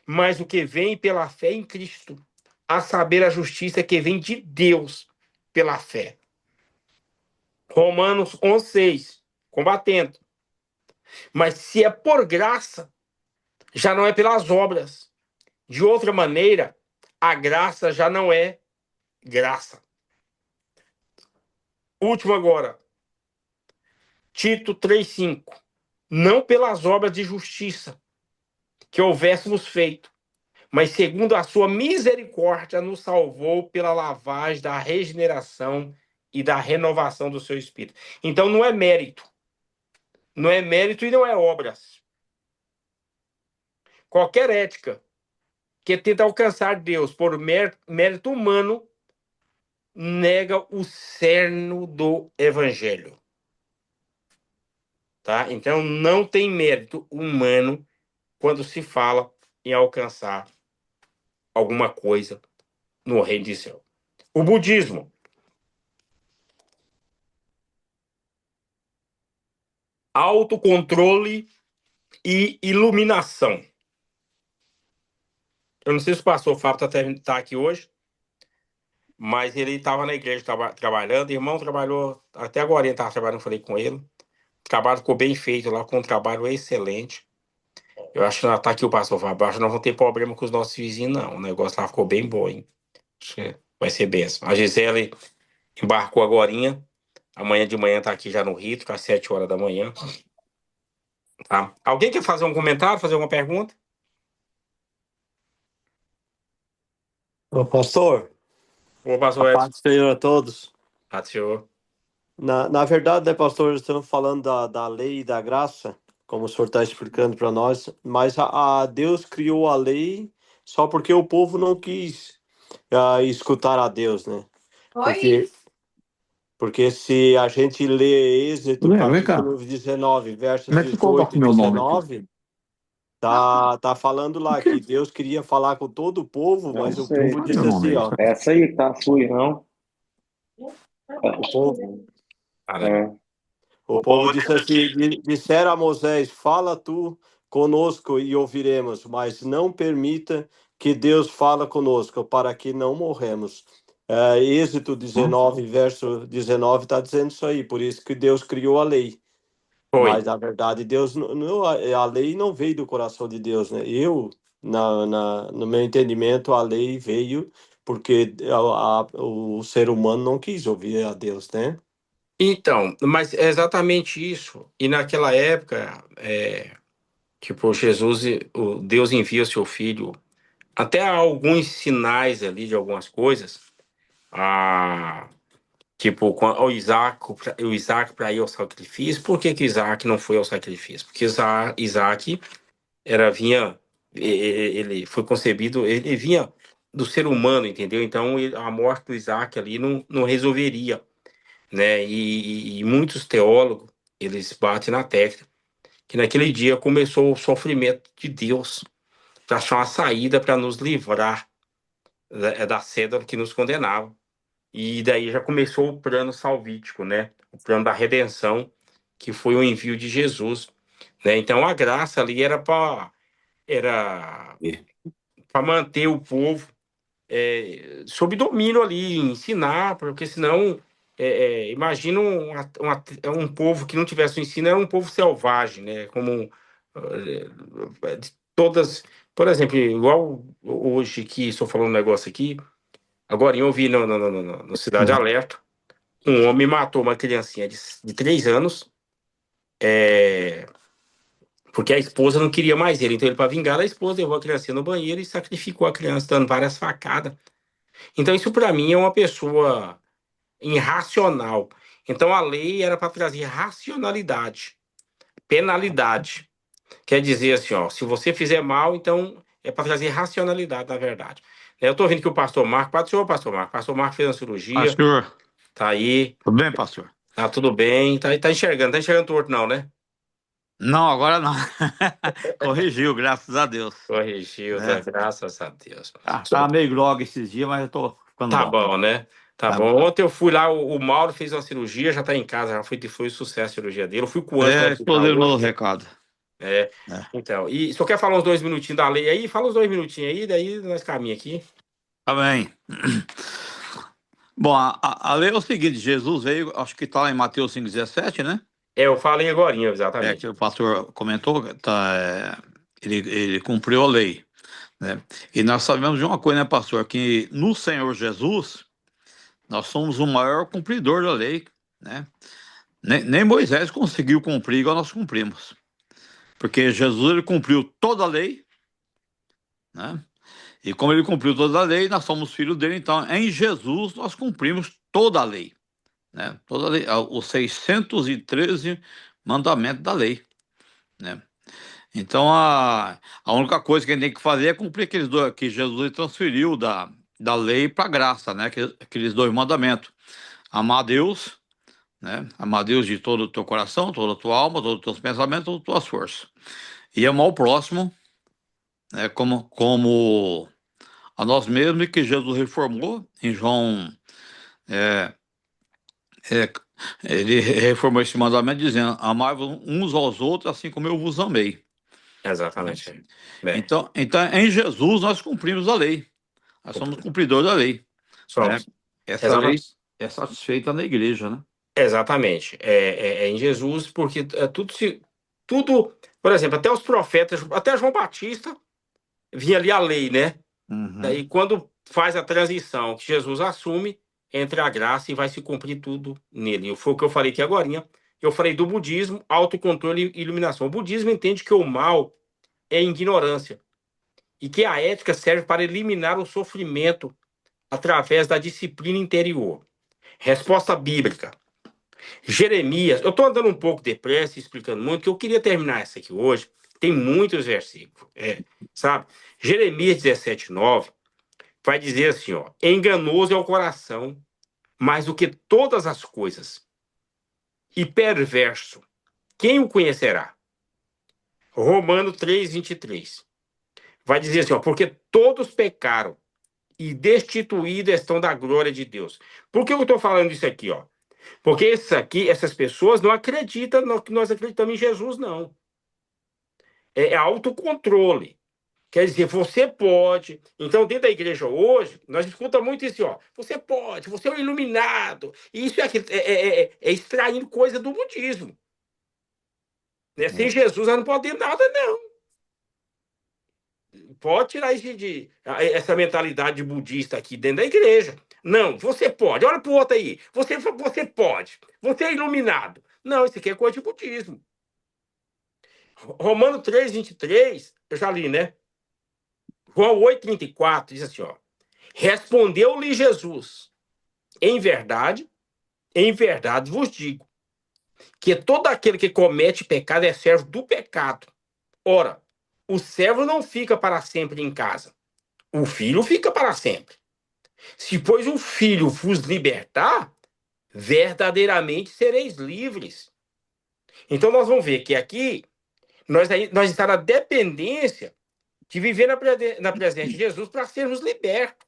mas o que vem pela fé em Cristo, a saber, a justiça que vem de Deus pela fé. Romanos 11:6, combatendo. Mas se é por graça, já não é pelas obras. De outra maneira, a graça já não é graça. Último agora. Tito 3:5. Não pelas obras de justiça que houvéssemos feito, mas segundo a sua misericórdia nos salvou pela lavagem da regeneração e da renovação do seu espírito. Então não é mérito. Não é mérito e não é obras. Qualquer ética que tenta alcançar Deus por mérito humano nega o cerne do evangelho. tá? Então não tem mérito humano quando se fala em alcançar alguma coisa no reino de céu. O budismo, autocontrole e iluminação. Eu não sei se o pastor Fábio tá aqui hoje, mas ele estava na igreja trabalhando. O irmão trabalhou, até agora ele estava trabalhando, falei com ele. O trabalho ficou bem feito lá, com um trabalho excelente. Eu acho que tá aqui o pastor Fábio. Eu acho que não vamos ter problema com os nossos vizinhos, não. O negócio lá ficou bem bom, hein? Acho que vai ser benção. A Gisele embarcou agorinha. Amanhã de manhã tá aqui já no Rito, às 7 horas da manhã. Tá? Alguém quer fazer um comentário, fazer uma pergunta? Ô, pastor, Ô, a pastor Edson. paz do Senhor a todos. Paz do Senhor. Na verdade, né, pastor, estamos falando da lei e da graça, como o senhor está explicando para nós, mas a Deus criou a lei só porque o povo não quis escutar a Deus, né? Porque se a gente lê Êxodo, Vem cá. capítulo 19, versos Como é que você coloca 18 e o meu nome aqui? 19, tá falando lá que Deus queria falar com todo o povo, Não mas o sei. povo Olha disse meu nome assim, aí. ó, Essa aí, tá? Fui, não? o povo É. O povo disse assim: disseram a Moisés, fala tu conosco e ouviremos, mas não permita que Deus fala conosco, para que não morremos. Êxodo 19, verso 19, está dizendo isso aí, por isso que Deus criou a lei. Foi. Mas, na verdade, Deus a lei não veio do coração de Deus, né? No meu entendimento, a lei veio porque o ser humano não quis ouvir a Deus, né? Então, mas é exatamente isso. E naquela época, tipo, Jesus, o Deus envia o seu filho, até alguns sinais ali de algumas coisas, a, tipo, o Isaac para ir ao sacrifício. Por que que Isaac não foi ao sacrifício? Porque Isaac vinha, ele foi concebido, ele vinha do ser humano, entendeu? Então, a morte do Isaac ali não resolveria, né? E muitos teólogos, eles batem na tecla que naquele dia começou o sofrimento de Deus para achar uma saída para nos livrar da cédula que nos condenava. E daí já começou o plano salvítico, né? O plano da redenção, que foi o envio de Jesus, né? Então a graça ali era para manter o povo sob domínio ali, ensinar, porque senão, imagina um povo que não tivesse o ensino, era um povo selvagem, né? Como de todas, por exemplo, igual hoje que estou falando um negócio aqui, agora eu vi no Cidade Alerta, um homem matou uma criancinha de 3 anos, porque a esposa não queria mais ele, então ele, para vingar a esposa, levou a criancinha no banheiro e sacrificou a criança, dando várias facadas. Então, isso para mim é uma pessoa irracional. Então, a lei era para trazer racionalidade, penalidade. Quer dizer assim, ó, se você fizer mal, então é para trazer racionalidade, na verdade. Eu estou vendo que o pastor Marco, pastor Marco fez uma cirurgia, Pastor, tá aí, tudo bem, pastor? tá tudo bem, tá enxergando torto não, né? Não, agora não. Corrigiu, graças a Deus. Corrigiu, Né? Graças a Deus. Tá meio grogue esses dias, mas eu tô ficando Tá bom. bom, né? Tá Tá bom. bom. Ontem eu fui lá, o Mauro fez uma cirurgia, já tá em casa, já foi um sucesso a cirurgia dele. Eu fui com o Ângelo no Estou hospital dando o hoje. recado. É. Então, e só quer falar uns 2 minutinhos da lei aí? Fala uns 2 minutinhos aí, daí nós caminhamos aqui. Tá bem. Bom, a lei é o seguinte: Jesus veio, acho que está lá em Mateus 5,17, né? Eu falei agorinha, Que exatamente. o pastor comentou, ele cumpriu a lei, né? E nós sabemos de uma coisa, né, pastor? Que no Senhor Jesus, nós somos o maior cumpridor da lei, né? Nem Moisés conseguiu cumprir igual nós cumprimos. Porque Jesus, ele cumpriu toda a lei, né? E como ele cumpriu toda a lei, nós somos filhos dele, então em Jesus nós cumprimos toda a lei, né? Toda a lei, os 613 mandamentos da lei, né? Então a única coisa que a gente tem que fazer é cumprir aqueles dois que Jesus transferiu da lei para a graça, né? Aqueles 2 mandamentos: amar a Deus né? Amar a Deus de todo o teu coração, toda a tua alma, todos os teus pensamentos, todas as tuas forças. E amar o próximo, né? Como a nós mesmos, e que Jesus reformou em João. é, é, Ele reformou esse mandamento dizendo: amai-vos uns aos outros, assim como eu vos amei. Exatamente. É, Então, em Jesus nós cumprimos a lei. Nós somos cumpridores da lei, né? somos. Essa lei Exatamente. é satisfeita na igreja, né? Exatamente. É em Jesus, porque tudo, por exemplo, até os profetas, até João Batista, vinha ali a lei, né? Uhum. Daí, quando faz a transição, que Jesus assume, entra a graça e vai se cumprir tudo nele. Foi o que eu falei aqui agora. Eu falei do budismo, autocontrole e iluminação. O budismo entende que o mal é ignorância e que a ética serve para eliminar o sofrimento através da disciplina interior. Resposta bíblica. Jeremias, eu estou andando um pouco depressa, explicando muito, que eu queria terminar essa aqui hoje. Tem muitos versículos, sabe? Jeremias 17:9 vai dizer assim, ó: enganoso é o coração, mais do que todas as coisas, e perverso, quem o conhecerá? Romano 3:23 vai dizer assim, ó: porque todos pecaram e destituídos estão da glória de Deus. Por que eu estou falando isso aqui, ó? Porque essas pessoas não acreditam no que nós acreditamos em Jesus, não. É autocontrole. Quer dizer, você pode. Então, dentro da igreja hoje, nós escutamos muito isso, ó. Você pode, você é um iluminado. E isso é extraindo coisa do budismo. Né? Sem Jesus, nós não podemos nada, não. Pode tirar essa mentalidade budista aqui dentro da igreja. Não, você pode. Olha para o outro aí. Você pode. Você é iluminado. Não, isso aqui é coisa de budismo. Romano 3:23, eu já li, né? João 8:34 diz assim, ó: respondeu-lhe Jesus: em verdade vos digo, que todo aquele que comete pecado é servo do pecado. Ora, o servo não fica para sempre em casa, o filho fica para sempre. Se, pois, o filho vos libertar, verdadeiramente sereis livres. Então, nós vamos ver que aqui nós estamos na dependência de viver na presença de Jesus para sermos libertos.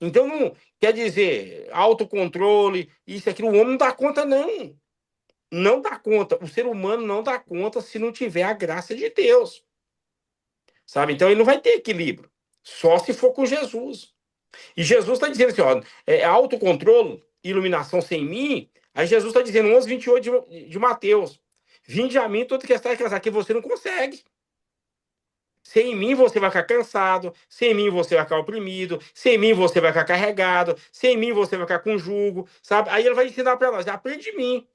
Então, não quer dizer autocontrole, isso, aquilo. O homem não dá conta, não. Não dá conta. O ser humano não dá conta se não tiver a graça de Deus. Sabe? Então, ele não vai ter equilíbrio. Só se for com Jesus. E Jesus está dizendo assim, ó, autocontrole, iluminação sem mim. Aí Jesus está dizendo, 11:28 de Mateus: vinde a mim, todo que está cansado, que você não consegue. Sem mim você vai ficar cansado, sem mim você vai ficar oprimido, sem mim você vai ficar carregado, sem mim você vai ficar com jugo, sabe? Aí ele vai ensinar para nós: aprende de mim.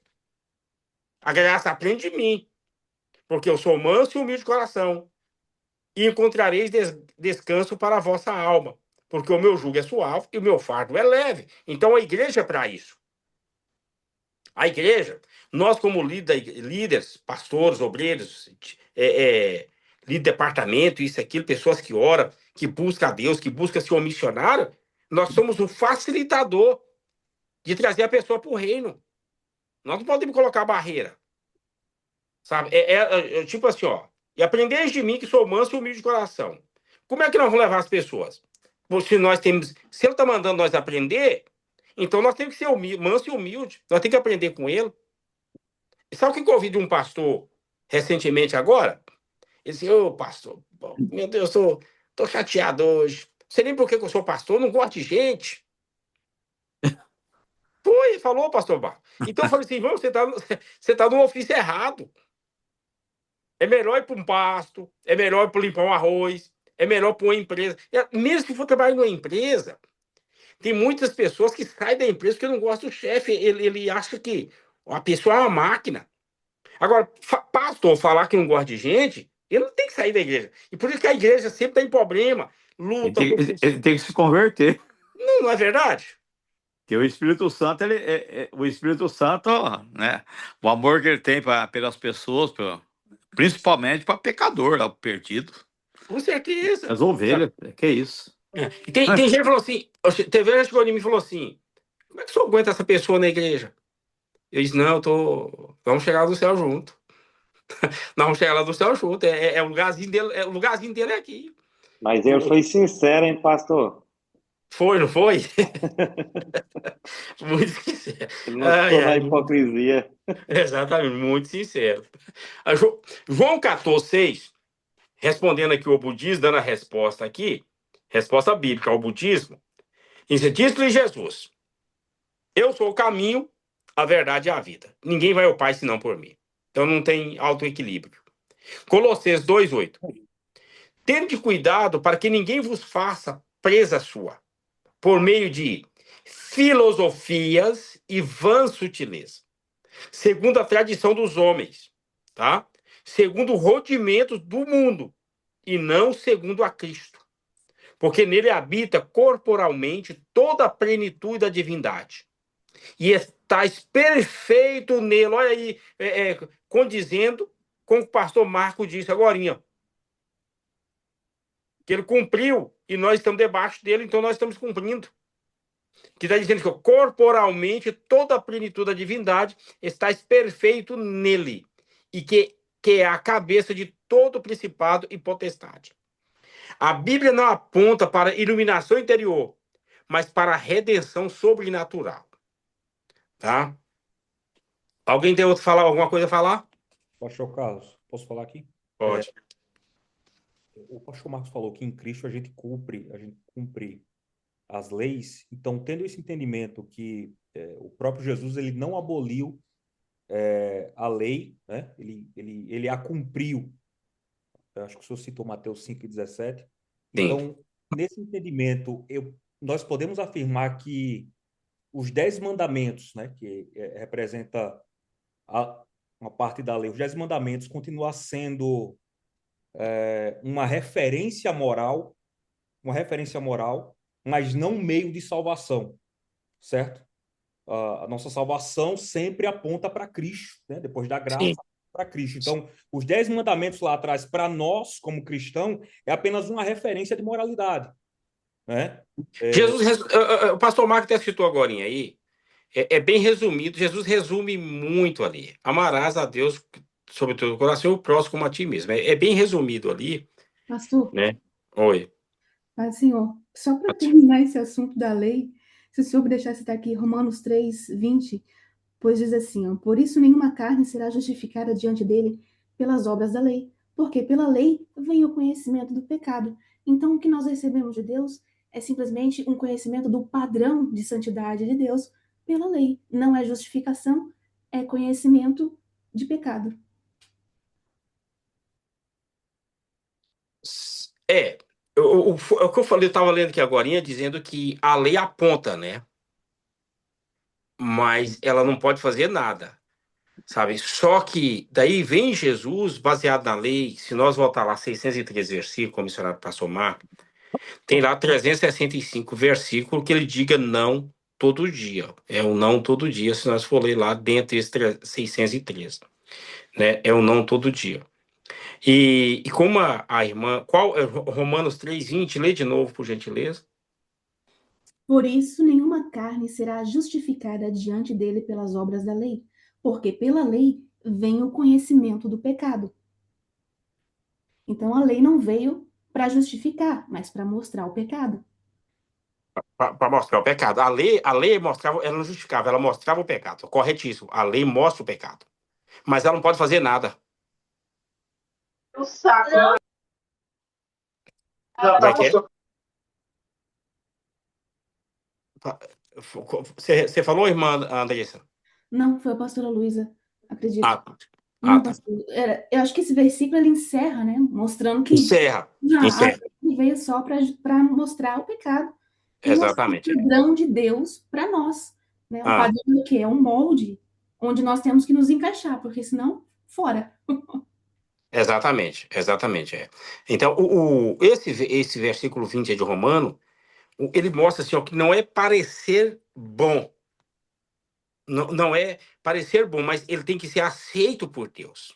A graça aprende de mim, porque eu sou manso e humilde de coração, e encontrareis descanso para a vossa alma, porque o meu jugo é suave e o meu fardo é leve. Então a igreja é para isso. A igreja, nós como líderes, pastores, obreiros, líder de departamento, isso, aquilo, pessoas que oram, que buscam a Deus, que buscam ser um missionário, nós somos um facilitador de trazer a pessoa para o reino. Nós não podemos colocar barreira. Sabe? Tipo assim, ó. E aprendeis de mim que sou manso e humilde de coração. Como é que nós vamos levar as pessoas? Se ele está mandando nós aprender, então nós temos que ser manso e humilde. Nós temos que aprender com ele. E sabe o que eu ouvi de um pastor recentemente agora? Ele disse: ô pastor, meu Deus, tô chateado hoje. Não sei nem por que eu sou pastor, não gosto de gente. Foi, falou, pastor Bar. Então eu falei assim: vamos, você tá no ofício errado. É melhor ir para um pasto, é melhor ir para limpar um arroz, é melhor para uma empresa. Mesmo que for trabalhar numa empresa, tem muitas pessoas que saem da empresa porque não gostam do chefe. Ele acha que a pessoa é uma máquina. Agora, pastor falar que não gosta de gente, ele não tem que sair da igreja. E por isso que a igreja sempre tem problema, Ele luta tem, por. ele tem que se converter. Não é verdade? Porque o Espírito Santo, o Espírito Santo, né? O amor que ele tem pelas pessoas, principalmente para pecador, lá, perdido. Com certeza. As ovelhas, que é isso. E tem gente que falou assim, teve gente que chegou em mim e falou assim: como é que o senhor aguenta essa pessoa na igreja? Eu disse, não, vamos chegar no céu junto. Nós vamos chegar lá no céu junto. O lugarzinho dele, o lugarzinho dele é aqui. Mas ele foi sincero, hein, pastor? Foi, não foi? Muito sincero. Ele não ficou na hipocrisia. Exatamente, muito sincero. João 14,6, respondendo aqui o budismo, dando a resposta aqui, resposta bíblica ao budismo, disse-lhe Jesus: eu sou o caminho, a verdade e a vida. Ninguém vai ao Pai senão por mim. Então não tem autoequilíbrio. Colossenses 2,8. Tende cuidado para que ninguém vos faça presa sua, por meio de filosofias e vãs sutilezas, segundo a tradição dos homens, tá? Segundo o rodimento do mundo, e não segundo a Cristo. Porque nele habita corporalmente toda a plenitude da divindade. E estás perfeito nele. Olha aí, condizendo com o que o pastor Marco disse agorinha. Que ele cumpriu e nós estamos debaixo dele, então nós estamos cumprindo. Que está dizendo que corporalmente toda a plenitude da divindade está perfeito nele. E que é a cabeça de todo principado e potestade. A Bíblia não aponta para iluminação interior, mas para a redenção sobrenatural. Tá? Alguém tem alguma coisa a falar? Pastor Carlos, posso falar aqui? Pode. O pastor Marcos falou que em Cristo a gente cumpre as leis. Então, tendo esse entendimento que o próprio Jesus ele não aboliu a lei, né? Ele a cumpriu. Eu acho que o senhor citou Mateus 5,17. Então, nesse entendimento, nós podemos afirmar que os 10 mandamentos, né, que representa uma parte da lei, os 10 mandamentos continuam sendo uma referência moral, mas não meio de salvação, certo? A nossa salvação sempre aponta para Cristo, né? Depois da graça, para Cristo. Então, os 10 mandamentos lá atrás, para nós, como cristão, é apenas uma referência de moralidade, né? O pastor Marco até citou agora aí, é bem resumido, Jesus resume muito ali. Amarás a Deus sobre todo o coração e o próximo como a ti mesmo. É bem resumido ali. Pastor, Né? Oi. mas, senhor, só para terminar esse assunto da lei, se o senhor me deixar citar aqui Romanos 3:20, pois diz assim, ó, por isso nenhuma carne será justificada diante dele pelas obras da lei, porque pela lei vem o conhecimento do pecado. Então, o que nós recebemos de Deus é simplesmente um conhecimento do padrão de santidade de Deus pela lei. Não é justificação, é conhecimento de pecado. O que eu falei, eu estava lendo aqui agora, dizendo que a lei aponta, né? Mas ela não pode fazer nada, sabe? Só que daí vem Jesus, baseado na lei, se nós voltar lá 613 versículos, como o missionário passou Marco, tem lá 365 versículos que ele diga não todo dia. É o não todo dia, se nós for ler lá dentro desses 613, né? É o não todo dia. E como a irmã... Qual é Romanos 3:20? Lê de novo, por gentileza. Por isso, nenhuma carne será justificada diante dele pelas obras da lei, porque pela lei vem o conhecimento do pecado. Então, a lei não veio para justificar, mas para mostrar o pecado. Para mostrar o pecado. A lei mostrava, ela não justificava, ela mostrava o pecado. Corretíssimo. A lei mostra o pecado. Mas ela não pode fazer nada. O saco. Como é que é? Você falou, irmã Andressa? Não, foi a pastora Luísa, acredito. Tá. Pastor, eu acho que esse versículo ele encerra, né? Mostrando que Encerra. a lei veio só para mostrar o pecado. Exatamente. O padrão de Deus para nós. Né? O padrão do quê? É um molde onde nós temos que nos encaixar, porque senão, fora. Exatamente. Então, esse versículo 20 de Romano, ele mostra assim, ó, que não é parecer bom. Não é parecer bom, mas ele tem que ser aceito por Deus.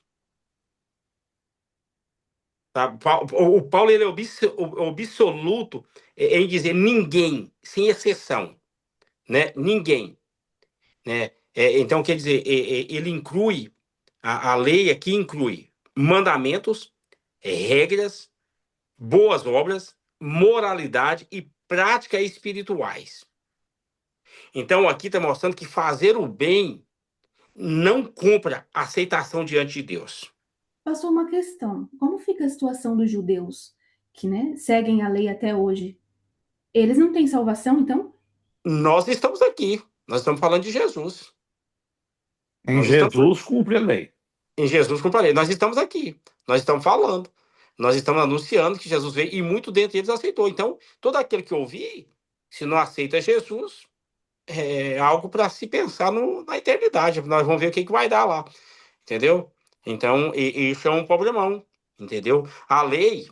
Tá? O Paulo ele é absoluto em dizer ninguém, sem exceção. Né? Ninguém. Né? Então, quer dizer, ele inclui, a lei aqui inclui mandamentos, regras, boas obras, moralidade e práticas espirituais. Então, aqui está mostrando que fazer o bem não compra aceitação diante de Deus. Passou uma questão. Como fica a situação dos judeus que, né, seguem a lei até hoje? Eles não têm salvação, então? Nós estamos aqui. Nós estamos falando de Jesus. Em Nós estamos Jesus cumpre a lei. em Jesus com a lei. Nós estamos aqui. Nós estamos falando. Nós estamos anunciando que Jesus veio e muito dentre eles aceitou. Então, todo aquele que ouvir, se não aceita Jesus, é algo para se pensar na eternidade. Nós vamos ver o que vai dar lá. Entendeu? Então, isso é um problemão. Entendeu? A lei,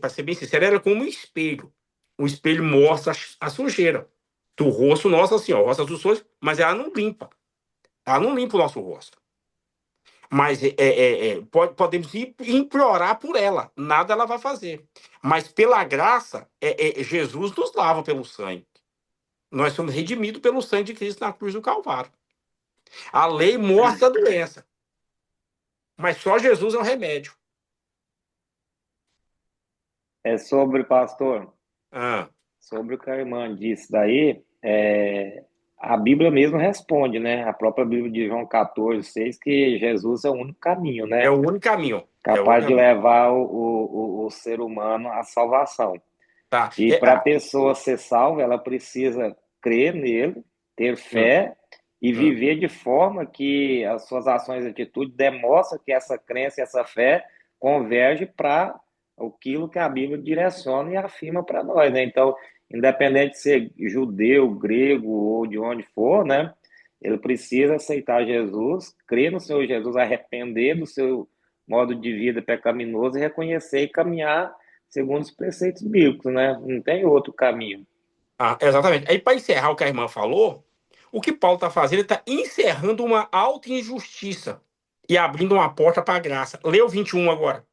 para ser bem sincero, era como um espelho. O espelho mostra a sujeira do rosto nosso, assim, ó, o rosto dos outros, mas ela não limpa. Ela não limpa o nosso rosto. Mas podemos implorar por ela. Nada ela vai fazer. Mas pela graça, Jesus nos lava pelo sangue. Nós somos redimidos pelo sangue de Cristo na cruz do Calvário. A lei mostra a doença. Mas só Jesus é o remédio. É sobre, pastor, Ah, sobre o que a irmã disse daí, a Bíblia mesmo responde, né? A própria Bíblia de João 14:6, que Jesus é o único caminho, é né? o único caminho. Capaz de levar o ser humano à salvação. Tá. E para a pessoa ser salva, ela precisa crer nele, ter fé e viver de forma que as suas ações e atitudes demonstram que essa crença e essa fé converge para aquilo que a Bíblia direciona e afirma para nós, né? Então, independente de ser judeu, grego ou de onde for, né? Ele precisa aceitar Jesus, crer no Senhor Jesus, arrepender do seu modo de vida pecaminoso e reconhecer e caminhar segundo os preceitos bíblicos, né? Não tem outro caminho. Exatamente. Aí, para encerrar o que a irmã falou, o que Paulo está fazendo, ele está encerrando uma auto-injustiça e abrindo uma porta para a graça. Lê o 21 agora.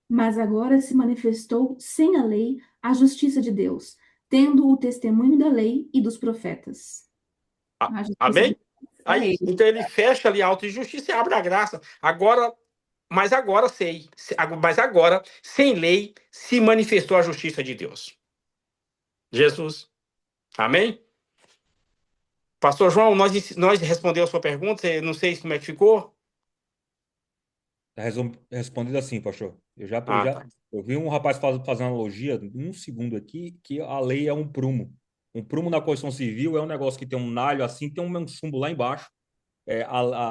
Mas agora se manifestou sem a lei a justiça de Deus, tendo o testemunho da lei e dos profetas. A justiça Amém? de Deus é Aí, ele. então ele fecha ali a auto-injustiça e abre a graça. Mas agora, sem lei, se manifestou a justiça de Deus. Jesus. Amém? Pastor João, nós respondemos a sua pergunta, não sei como é que ficou. Respondido assim, pastor. Tá. Eu vi um rapaz fazendo analogia, um segundo aqui, que a lei é um prumo. Um prumo na Constituição Civil é um negócio que tem um nalho assim, tem um chumbo lá embaixo.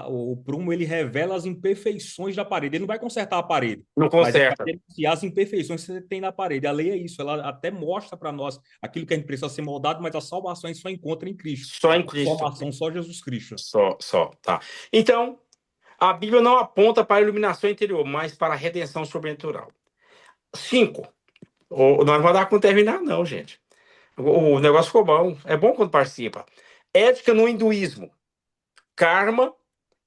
O prumo, ele revela as imperfeições da parede. Ele não vai consertar a parede, Não mas ele conserta. vai denunciar as imperfeições que você tem na parede. A lei é isso, ela até mostra para nós aquilo que a gente precisa ser moldado, mas a salvação a gente só encontra em Cristo. Só em A Cristo. salvação só Jesus Cristo. Só, tá. Então, a Bíblia não aponta para a iluminação interior, mas para a redenção sobrenatural. 5. Nós não vamos dar com terminar, não, gente. O negócio ficou bom. É bom quando participa. Ética no hinduísmo. Karma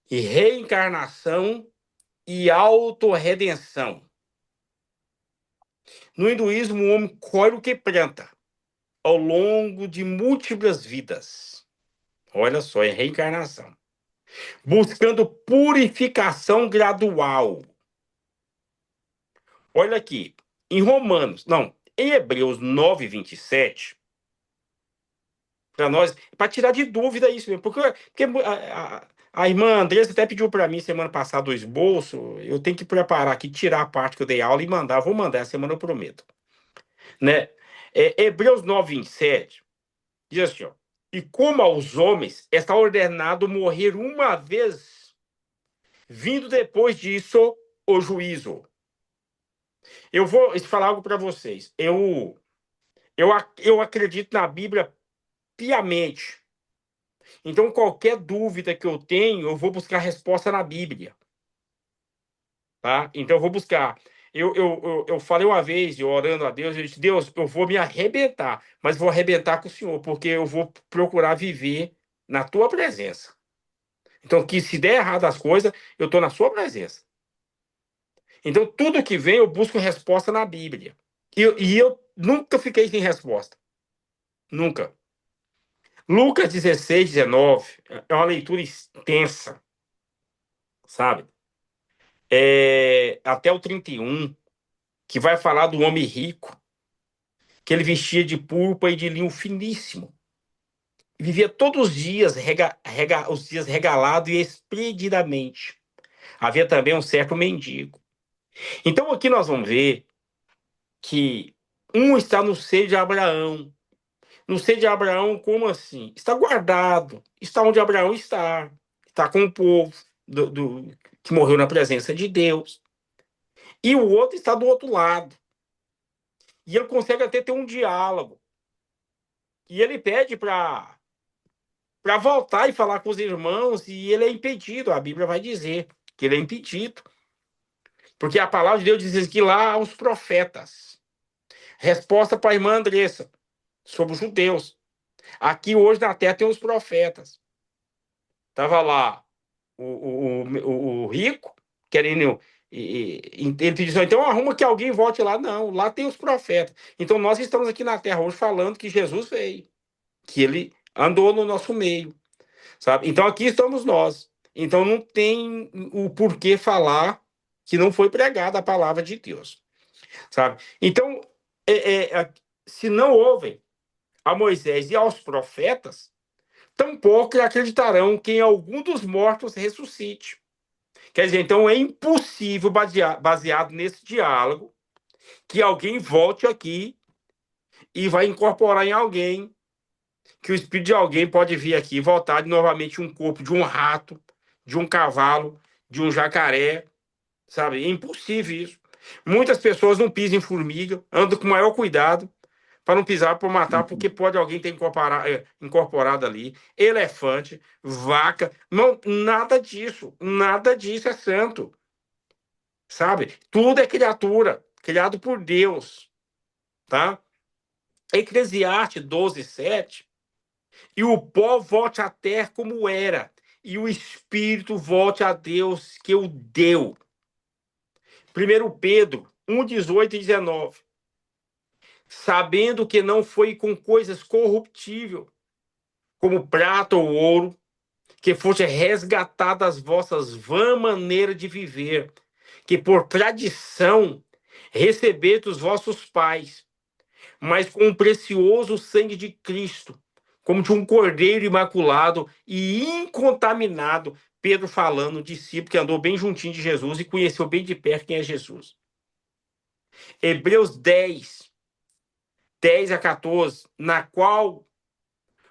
e reencarnação e autorredenção. No hinduísmo, o homem colhe o que planta ao longo de múltiplas vidas. Olha só, é reencarnação. Buscando purificação gradual. Olha aqui, em Hebreus 9:27, para nós, para tirar de dúvida isso mesmo, porque a irmã Andressa até pediu para mim semana passada o esboço, eu tenho que preparar aqui, tirar a parte que eu dei aula e mandar, vou mandar essa semana, eu prometo. Né? Hebreus 9:27 diz assim, ó, e como aos homens está ordenado morrer uma vez, vindo depois disso o juízo. Eu vou falar algo para vocês. Eu acredito na Bíblia piamente. Então, qualquer dúvida que eu tenho, eu vou buscar resposta na Bíblia. Tá? Então, eu vou buscar. Eu falei uma vez, eu orando a Deus, eu disse, Deus, eu vou me arrebentar, mas vou arrebentar com o Senhor, porque eu vou procurar viver na tua presença. Então, que se der errado as coisas, eu estou na sua presença. Então, tudo que vem, eu busco resposta na Bíblia. E eu nunca fiquei sem resposta. Nunca. Lucas 16, 19 é uma leitura extensa, sabe? Até o 31, que vai falar do homem rico, que ele vestia de púrpura e de linho finíssimo. Vivia todos os dias, os dias regalado e esplendidamente. Havia também um certo mendigo. Então aqui nós vamos ver que um está no seio de Abraão. No seio de Abraão, como assim? Está guardado. Está onde Abraão está. Está com o povo que morreu na presença de Deus. E o outro está do outro lado. E ele consegue até ter um diálogo. E ele pede para voltar e falar com os irmãos, e ele é impedido. A Bíblia vai dizer que ele é impedido. Porque a palavra de Deus diz que lá há os profetas. Resposta para a irmã Andressa sobre os judeus. Aqui hoje na terra tem os profetas. Estava lá o rico, querendo. Ele pediu, então arruma que alguém volte lá. Não, lá tem os profetas. Então nós estamos aqui na terra hoje falando que Jesus veio, que ele andou no nosso meio, sabe? Então aqui estamos nós. Então não tem o porquê falar que não foi pregada a palavra de Deus, sabe? Então, se não ouvem a Moisés e aos profetas, tampouco acreditarão que em algum dos mortos ressuscite. Quer dizer, então é impossível, baseado nesse diálogo, que alguém volte aqui e vai incorporar em alguém, que o espírito de alguém pode vir aqui e voltar novamente um corpo de um rato, de um cavalo, de um jacaré, sabe? É impossível isso. Muitas pessoas não pisam em formiga, andam com o maior cuidado para não pisar por matar, porque pode alguém ter incorporado ali. Elefante, vaca, não, nada disso é santo, sabe? Tudo é criatura, criado por Deus, tá? Eclesiastes 12, 7, e o pó volte à terra como era, e o espírito volte a Deus que o deu. 1 Pedro 1, 18 e 19. Sabendo que não foi com coisas corruptíveis, como prata ou ouro, que fosse resgatada as vossas vã maneira de viver, que por tradição recebete dos vossos pais, mas com o precioso sangue de Cristo, como de um cordeiro imaculado e incontaminado. Pedro falando, discípulo que andou bem juntinho de Jesus e conheceu bem de perto quem é Jesus. Hebreus 10, 10 a 14, na qual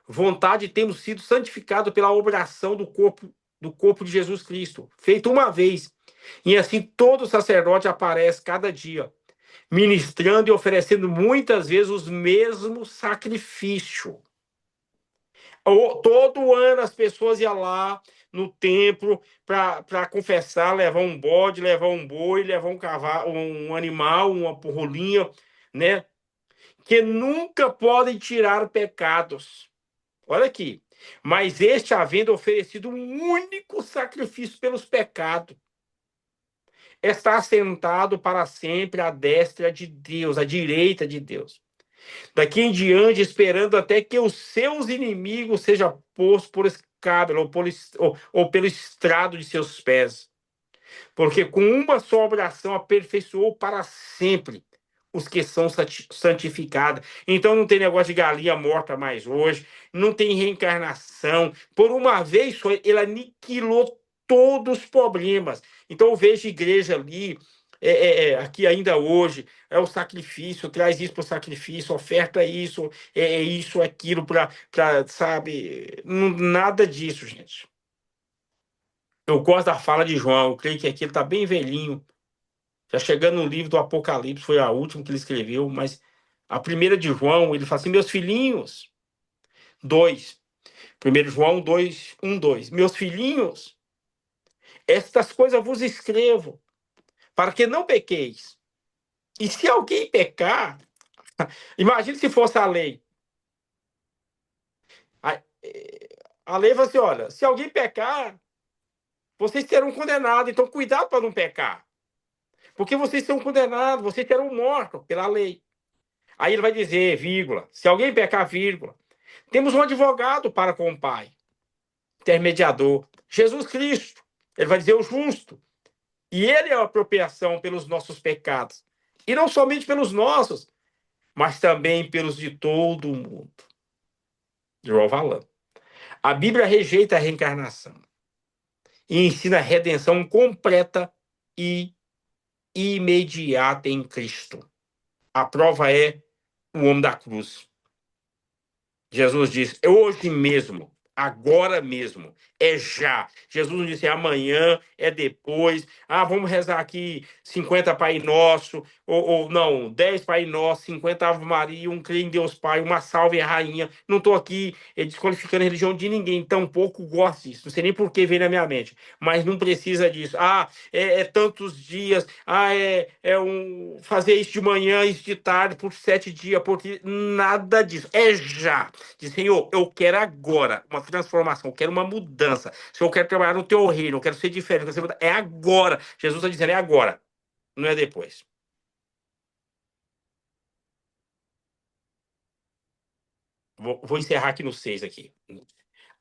vontade temos sido santificados pela obração do corpo de Jesus Cristo, feito uma vez. E assim todo sacerdote aparece cada dia, ministrando e oferecendo muitas vezes os mesmos sacrifícios. Todo ano as pessoas iam lá no templo para confessar, levar um bode, levar um boi, levar um cavalo, um animal, uma rolinha, né? Que nunca podem tirar pecados. Olha aqui. Mas este, havendo oferecido um único sacrifício pelos pecados, está assentado para sempre à destra de Deus, à direita de Deus. Daqui em diante, esperando até que os seus inimigos sejam postos por escabelo ou pelo estrado de seus pés. Porque com uma só oração aperfeiçoou para sempre os que são santificados. Então não tem negócio de galinha morta mais hoje, não tem reencarnação. Por uma vez só, ele aniquilou todos os problemas. Então eu vejo igreja ali, aqui ainda hoje, é o sacrifício, traz isso para o sacrifício, oferta isso, isso, aquilo, sabe, nada disso, gente. Eu gosto da fala de João, eu creio que aqui ele está bem velhinho, já chegando no livro do Apocalipse, foi a última que ele escreveu, mas a primeira de João, ele fala assim, meus filhinhos, 2, 1 João 2, 1, 2, meus filhinhos, estas coisas vos escrevo, para que não pequeis. E se alguém pecar, imagine se fosse a lei. A lei fala assim, olha, se alguém pecar, vocês serão condenados, então cuidado para não pecar. Porque vocês são condenados, vocês serão mortos pela lei. Aí ele vai dizer, vírgula, se alguém pecar, vírgula, Temos um advogado para com o Pai, intermediador, Jesus Cristo. Ele vai dizer o justo. E ele é a apropriação pelos nossos pecados. E não somente pelos nossos, mas também pelos de todo o mundo. João falando. A Bíblia rejeita a reencarnação e ensina a redenção completa e imediata em Cristo. A prova é o homem da cruz. Jesus diz, é hoje mesmo, agora mesmo, é já. Jesus não disse é amanhã, é depois. Vamos rezar aqui 50 Pai Nosso, ou não, 10 Pai Nosso, 50 Ave Maria, um crê em Deus Pai, uma salve a Rainha. Não estou aqui desqualificando a religião de ninguém, tampouco gosto disso. Não sei nem por que vem na minha mente, mas não precisa disso. É tantos dias, fazer isso de manhã, isso de tarde, por 7 dias, porque nada disso. É já. Diz, Senhor, eu quero agora uma transformação, eu quero uma mudança. Senhor, eu quero trabalhar no teu reino, eu quero ser diferente. É agora. Jesus está dizendo, é agora, não é depois. Vou encerrar aqui no 6 aqui.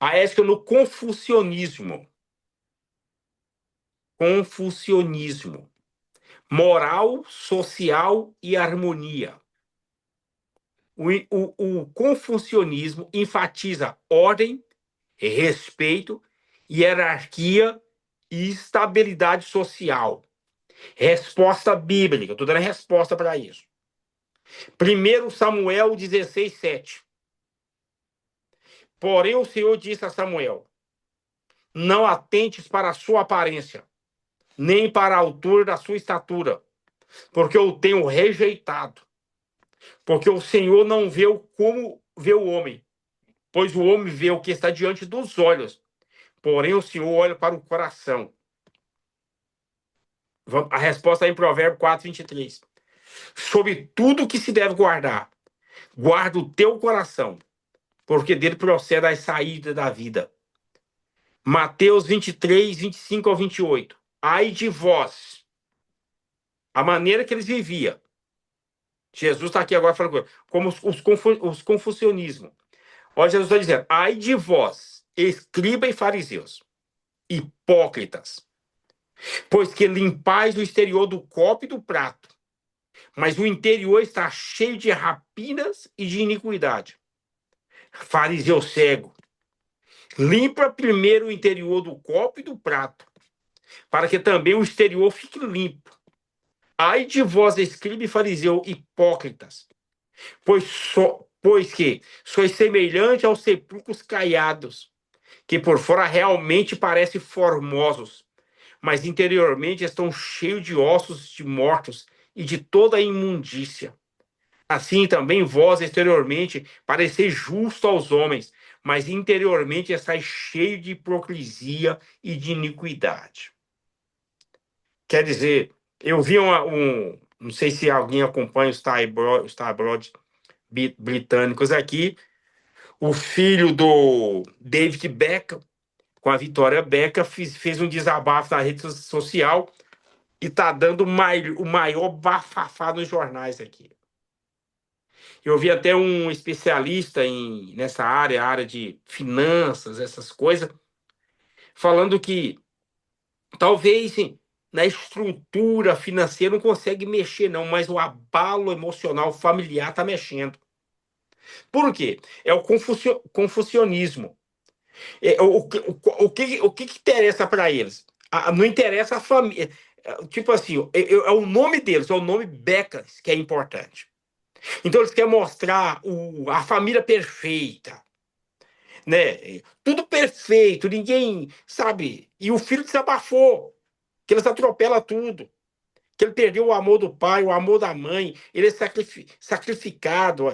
A ética no confucionismo. Confucionismo. Moral, social e harmonia. O confucionismo enfatiza ordem, respeito, hierarquia e estabilidade social. Resposta bíblica. Estou dando a resposta para isso. 1 Samuel 16, 7. Porém, o Senhor disse a Samuel, não atentes para a sua aparência, nem para a altura da sua estatura, porque eu tenho rejeitado. Porque o Senhor não vê como vê o homem, pois o homem vê o que está diante dos olhos, porém o Senhor olha para o coração. A resposta é em Provérbios 4, 23. Sobre tudo que se deve guardar, guarda o teu coração, porque dele procede as saídas da vida. Mateus 23, 25 ao 28. Ai de vós, a maneira que eles viviam. Jesus está aqui agora falando como os confucionismos. Olha, Jesus está dizendo, ai de vós, escriba e fariseus, hipócritas, pois que limpais o exterior do copo e do prato, mas o interior está cheio de rapinas e de iniquidade. Fariseu cego, limpa primeiro o interior do copo e do prato, para que também o exterior fique limpo. Ai de vós, escriba e fariseu, hipócritas, pois que sois semelhante aos sepulcros caiados, que por fora realmente parecem formosos, mas interiormente estão cheios de ossos de mortos e de toda a imundícia. Assim também vós, exteriormente, pareceis justo aos homens, mas interiormente estáis cheio de hipocrisia e de iniquidade. Quer dizer, eu vi não sei se alguém acompanha os tabloides britânicos aqui, o filho do David Beckham, com a Victoria Beckham, fez um desabafo na rede social e está dando o maior bafafá nos jornais aqui. Eu vi até um especialista nessa área de finanças, essas coisas, falando que talvez na estrutura financeira não consegue mexer, não, mas o abalo emocional familiar está mexendo. Por quê? É o confucionismo. O que interessa para eles? Não interessa a família. Tipo assim, é o nome deles, é o nome Beckham que é importante. Então eles querem mostrar a família perfeita, né? Tudo perfeito, ninguém sabe. E o filho desabafou, que eles atropelam tudo, que ele perdeu o amor do pai, o amor da mãe, ele é sacrificado.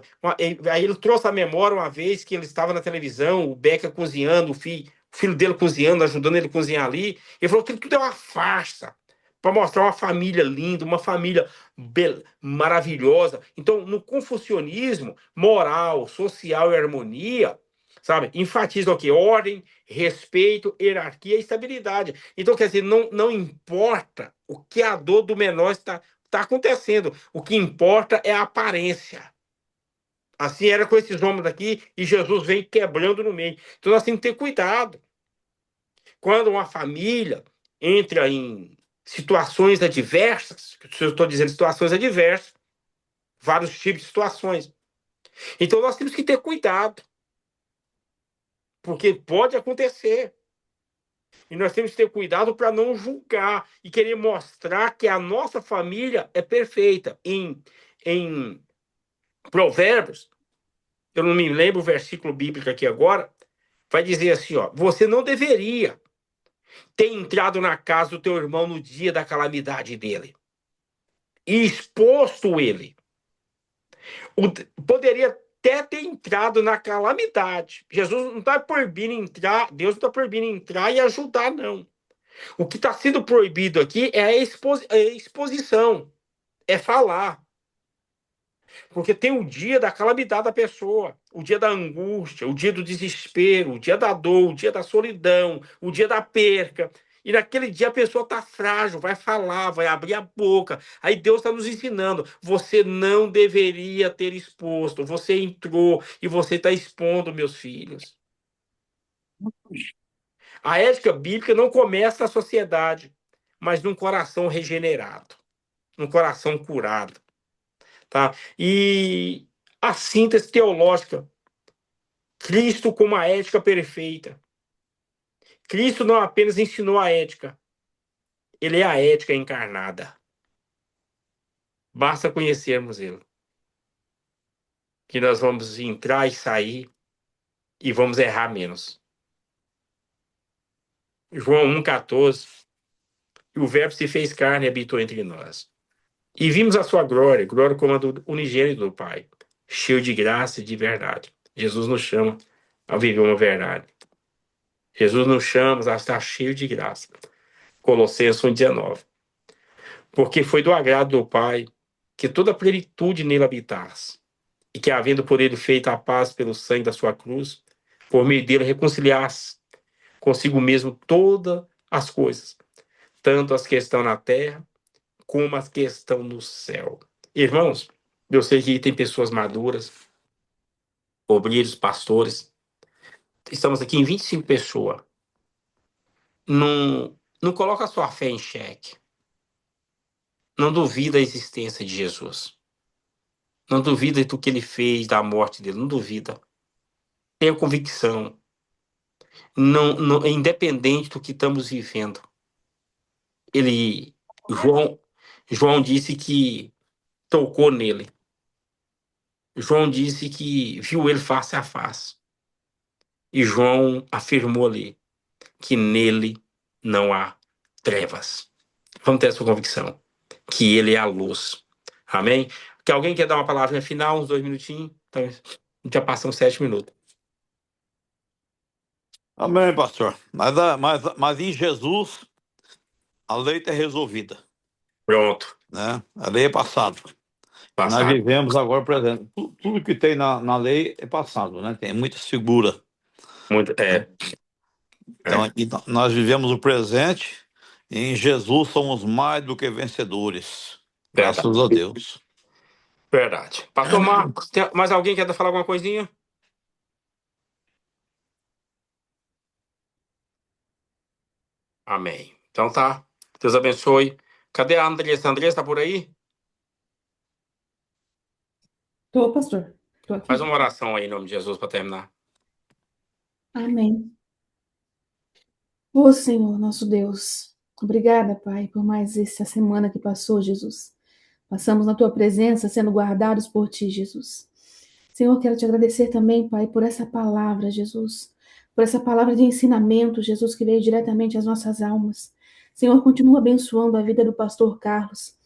Aí ele trouxe a memória uma vez que ele estava na televisão, o Beca cozinhando, o filho dele cozinhando, ajudando ele a cozinhar ali. Ele falou que tudo é uma farsa, para mostrar uma família linda, uma família maravilhosa. Então, no confucionismo, moral, social e harmonia, sabe, enfatiza o quê? Ordem, respeito, hierarquia e estabilidade. Então, quer dizer, não importa o que a dor do menor está acontecendo. O que importa é a aparência. Assim era com esses homens daqui, e Jesus vem quebrando no meio. Então nós temos que ter cuidado. Quando uma família entra em situações adversas, se eu estou dizendo situações adversas, vários tipos de situações. Então nós temos que ter cuidado, porque pode acontecer. E nós temos que ter cuidado para não julgar e querer mostrar que a nossa família é perfeita. Em Provérbios, eu não me lembro o versículo bíblico aqui agora, vai dizer assim, ó, você não deveria ter entrado na casa do teu irmão no dia da calamidade dele e exposto ele. Poderia até ter entrado na calamidade. Jesus não está proibindo entrar, Deus não está proibindo entrar e ajudar, não. O que está sendo proibido aqui é a exposição, é falar. Porque tem o dia da calamidade da pessoa, o dia da angústia, o dia do desespero, o dia da dor, o dia da solidão, o dia da perca. E naquele dia a pessoa está frágil, vai falar, vai abrir a boca. Aí Deus está nos ensinando: você não deveria ter exposto, você entrou e você está expondo, meus filhos. A ética bíblica não começa na sociedade, mas num coração regenerado, num coração curado. Tá? E a síntese teológica, Cristo como a ética perfeita. Cristo não apenas ensinou a ética, ele é a ética encarnada. Basta conhecermos ele. Que nós vamos entrar e sair e vamos errar menos. João 1,14. E o verbo se fez carne e habitou entre nós. E vimos a sua glória, glória como a do unigênito do Pai, cheio de graça e de verdade. Jesus nos chama a viver uma verdade. Jesus nos chama a estar cheio de graça. Colossenses 1,19. Porque foi do agrado do Pai que toda a plenitude nele habitasse, e que, havendo por ele feito a paz pelo sangue da sua cruz, por meio dele reconciliasse consigo mesmo todas as coisas, tanto as que estão na terra, como as que estão no céu. Irmãos, eu sei que tem pessoas maduras, obreiros, pastores. Estamos aqui em 25 pessoas. Não coloca a sua fé em xeque. Não duvida da existência de Jesus. Não duvida do que ele fez, da morte dele. Não duvida. Tenha convicção. Não, é independente do que estamos vivendo. Ele, João disse que tocou nele. João disse que viu ele face a face. E João afirmou ali que nele não há trevas. Vamos ter essa convicção. Que ele é a luz. Amém? Que alguém quer dar uma palavra final, uns 2 minutinhos? Então, já passam 7 minutos. Amém, pastor. Mas em Jesus, a lei está resolvida, Pronto. né? A lei é passado. Nós Passado. vivemos agora o presente. Tudo que tem na lei é passado, né? Tem muita figura. Muito, Então, aqui nós vivemos o presente e em Jesus somos mais do que vencedores. Graças a Deus. Verdade. Pastor Marcos, mais alguém quer falar alguma coisinha? Amém. Então tá. Deus abençoe. Cadê a Andressa? A Andressa tá por aí? Tô, pastor. Tô aqui. Faz uma oração aí em nome de Jesus para terminar. Amém. Ô Senhor, nosso Deus, obrigada, Pai, por mais essa semana que passou, Jesus. Passamos na Tua presença, sendo guardados por Ti, Jesus. Senhor, quero Te agradecer também, Pai, por essa palavra, Jesus. Por essa palavra de ensinamento, Jesus, que veio diretamente às nossas almas. Senhor, continua abençoando a vida do pastor Carlos,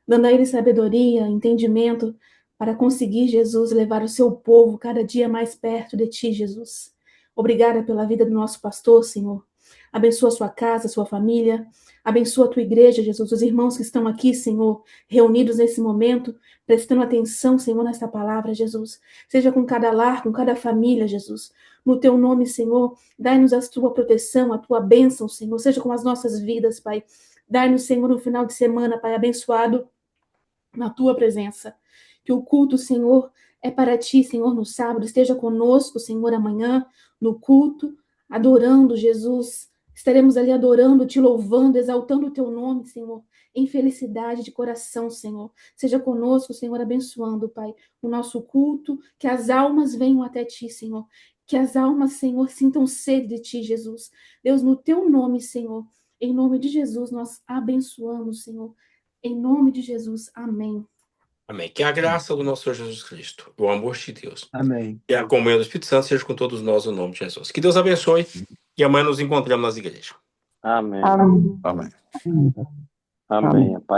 dando a ele sabedoria, entendimento, para conseguir, Jesus, levar o seu povo cada dia mais perto de Ti, Jesus. Obrigada pela vida do nosso pastor, Senhor. Abençoa a sua casa, a sua família. Abençoa a tua igreja, Jesus. Os irmãos que estão aqui, Senhor, reunidos nesse momento, prestando atenção, Senhor, nessa palavra, Jesus. Seja com cada lar, com cada família, Jesus. No teu nome, Senhor, dai-nos a tua proteção, a tua bênção, Senhor. Seja com as nossas vidas, Pai. Dai-nos, Senhor, um final de semana, Pai, abençoado na tua presença. Que o culto, Senhor, é para ti, Senhor, no sábado. Esteja conosco, Senhor, amanhã, no culto, adorando, Jesus. Estaremos ali adorando, te louvando, exaltando o teu nome, Senhor, em felicidade de coração, Senhor. Seja conosco, Senhor, abençoando, Pai, o nosso culto, que as almas venham até ti, Senhor. Que as almas, Senhor, sintam sede de ti, Jesus. Deus, no teu nome, Senhor, em nome de Jesus, nós abençoamos, Senhor. Em nome de Jesus, amém. Amém. Que a graça do nosso Senhor Jesus Cristo, o amor de Deus Amém. e a comunhão do Espírito Santo seja com todos nós, no nome de Jesus. Que Deus abençoe e amanhã nos encontramos nas igrejas. Amém. Amém. Amém. Amém.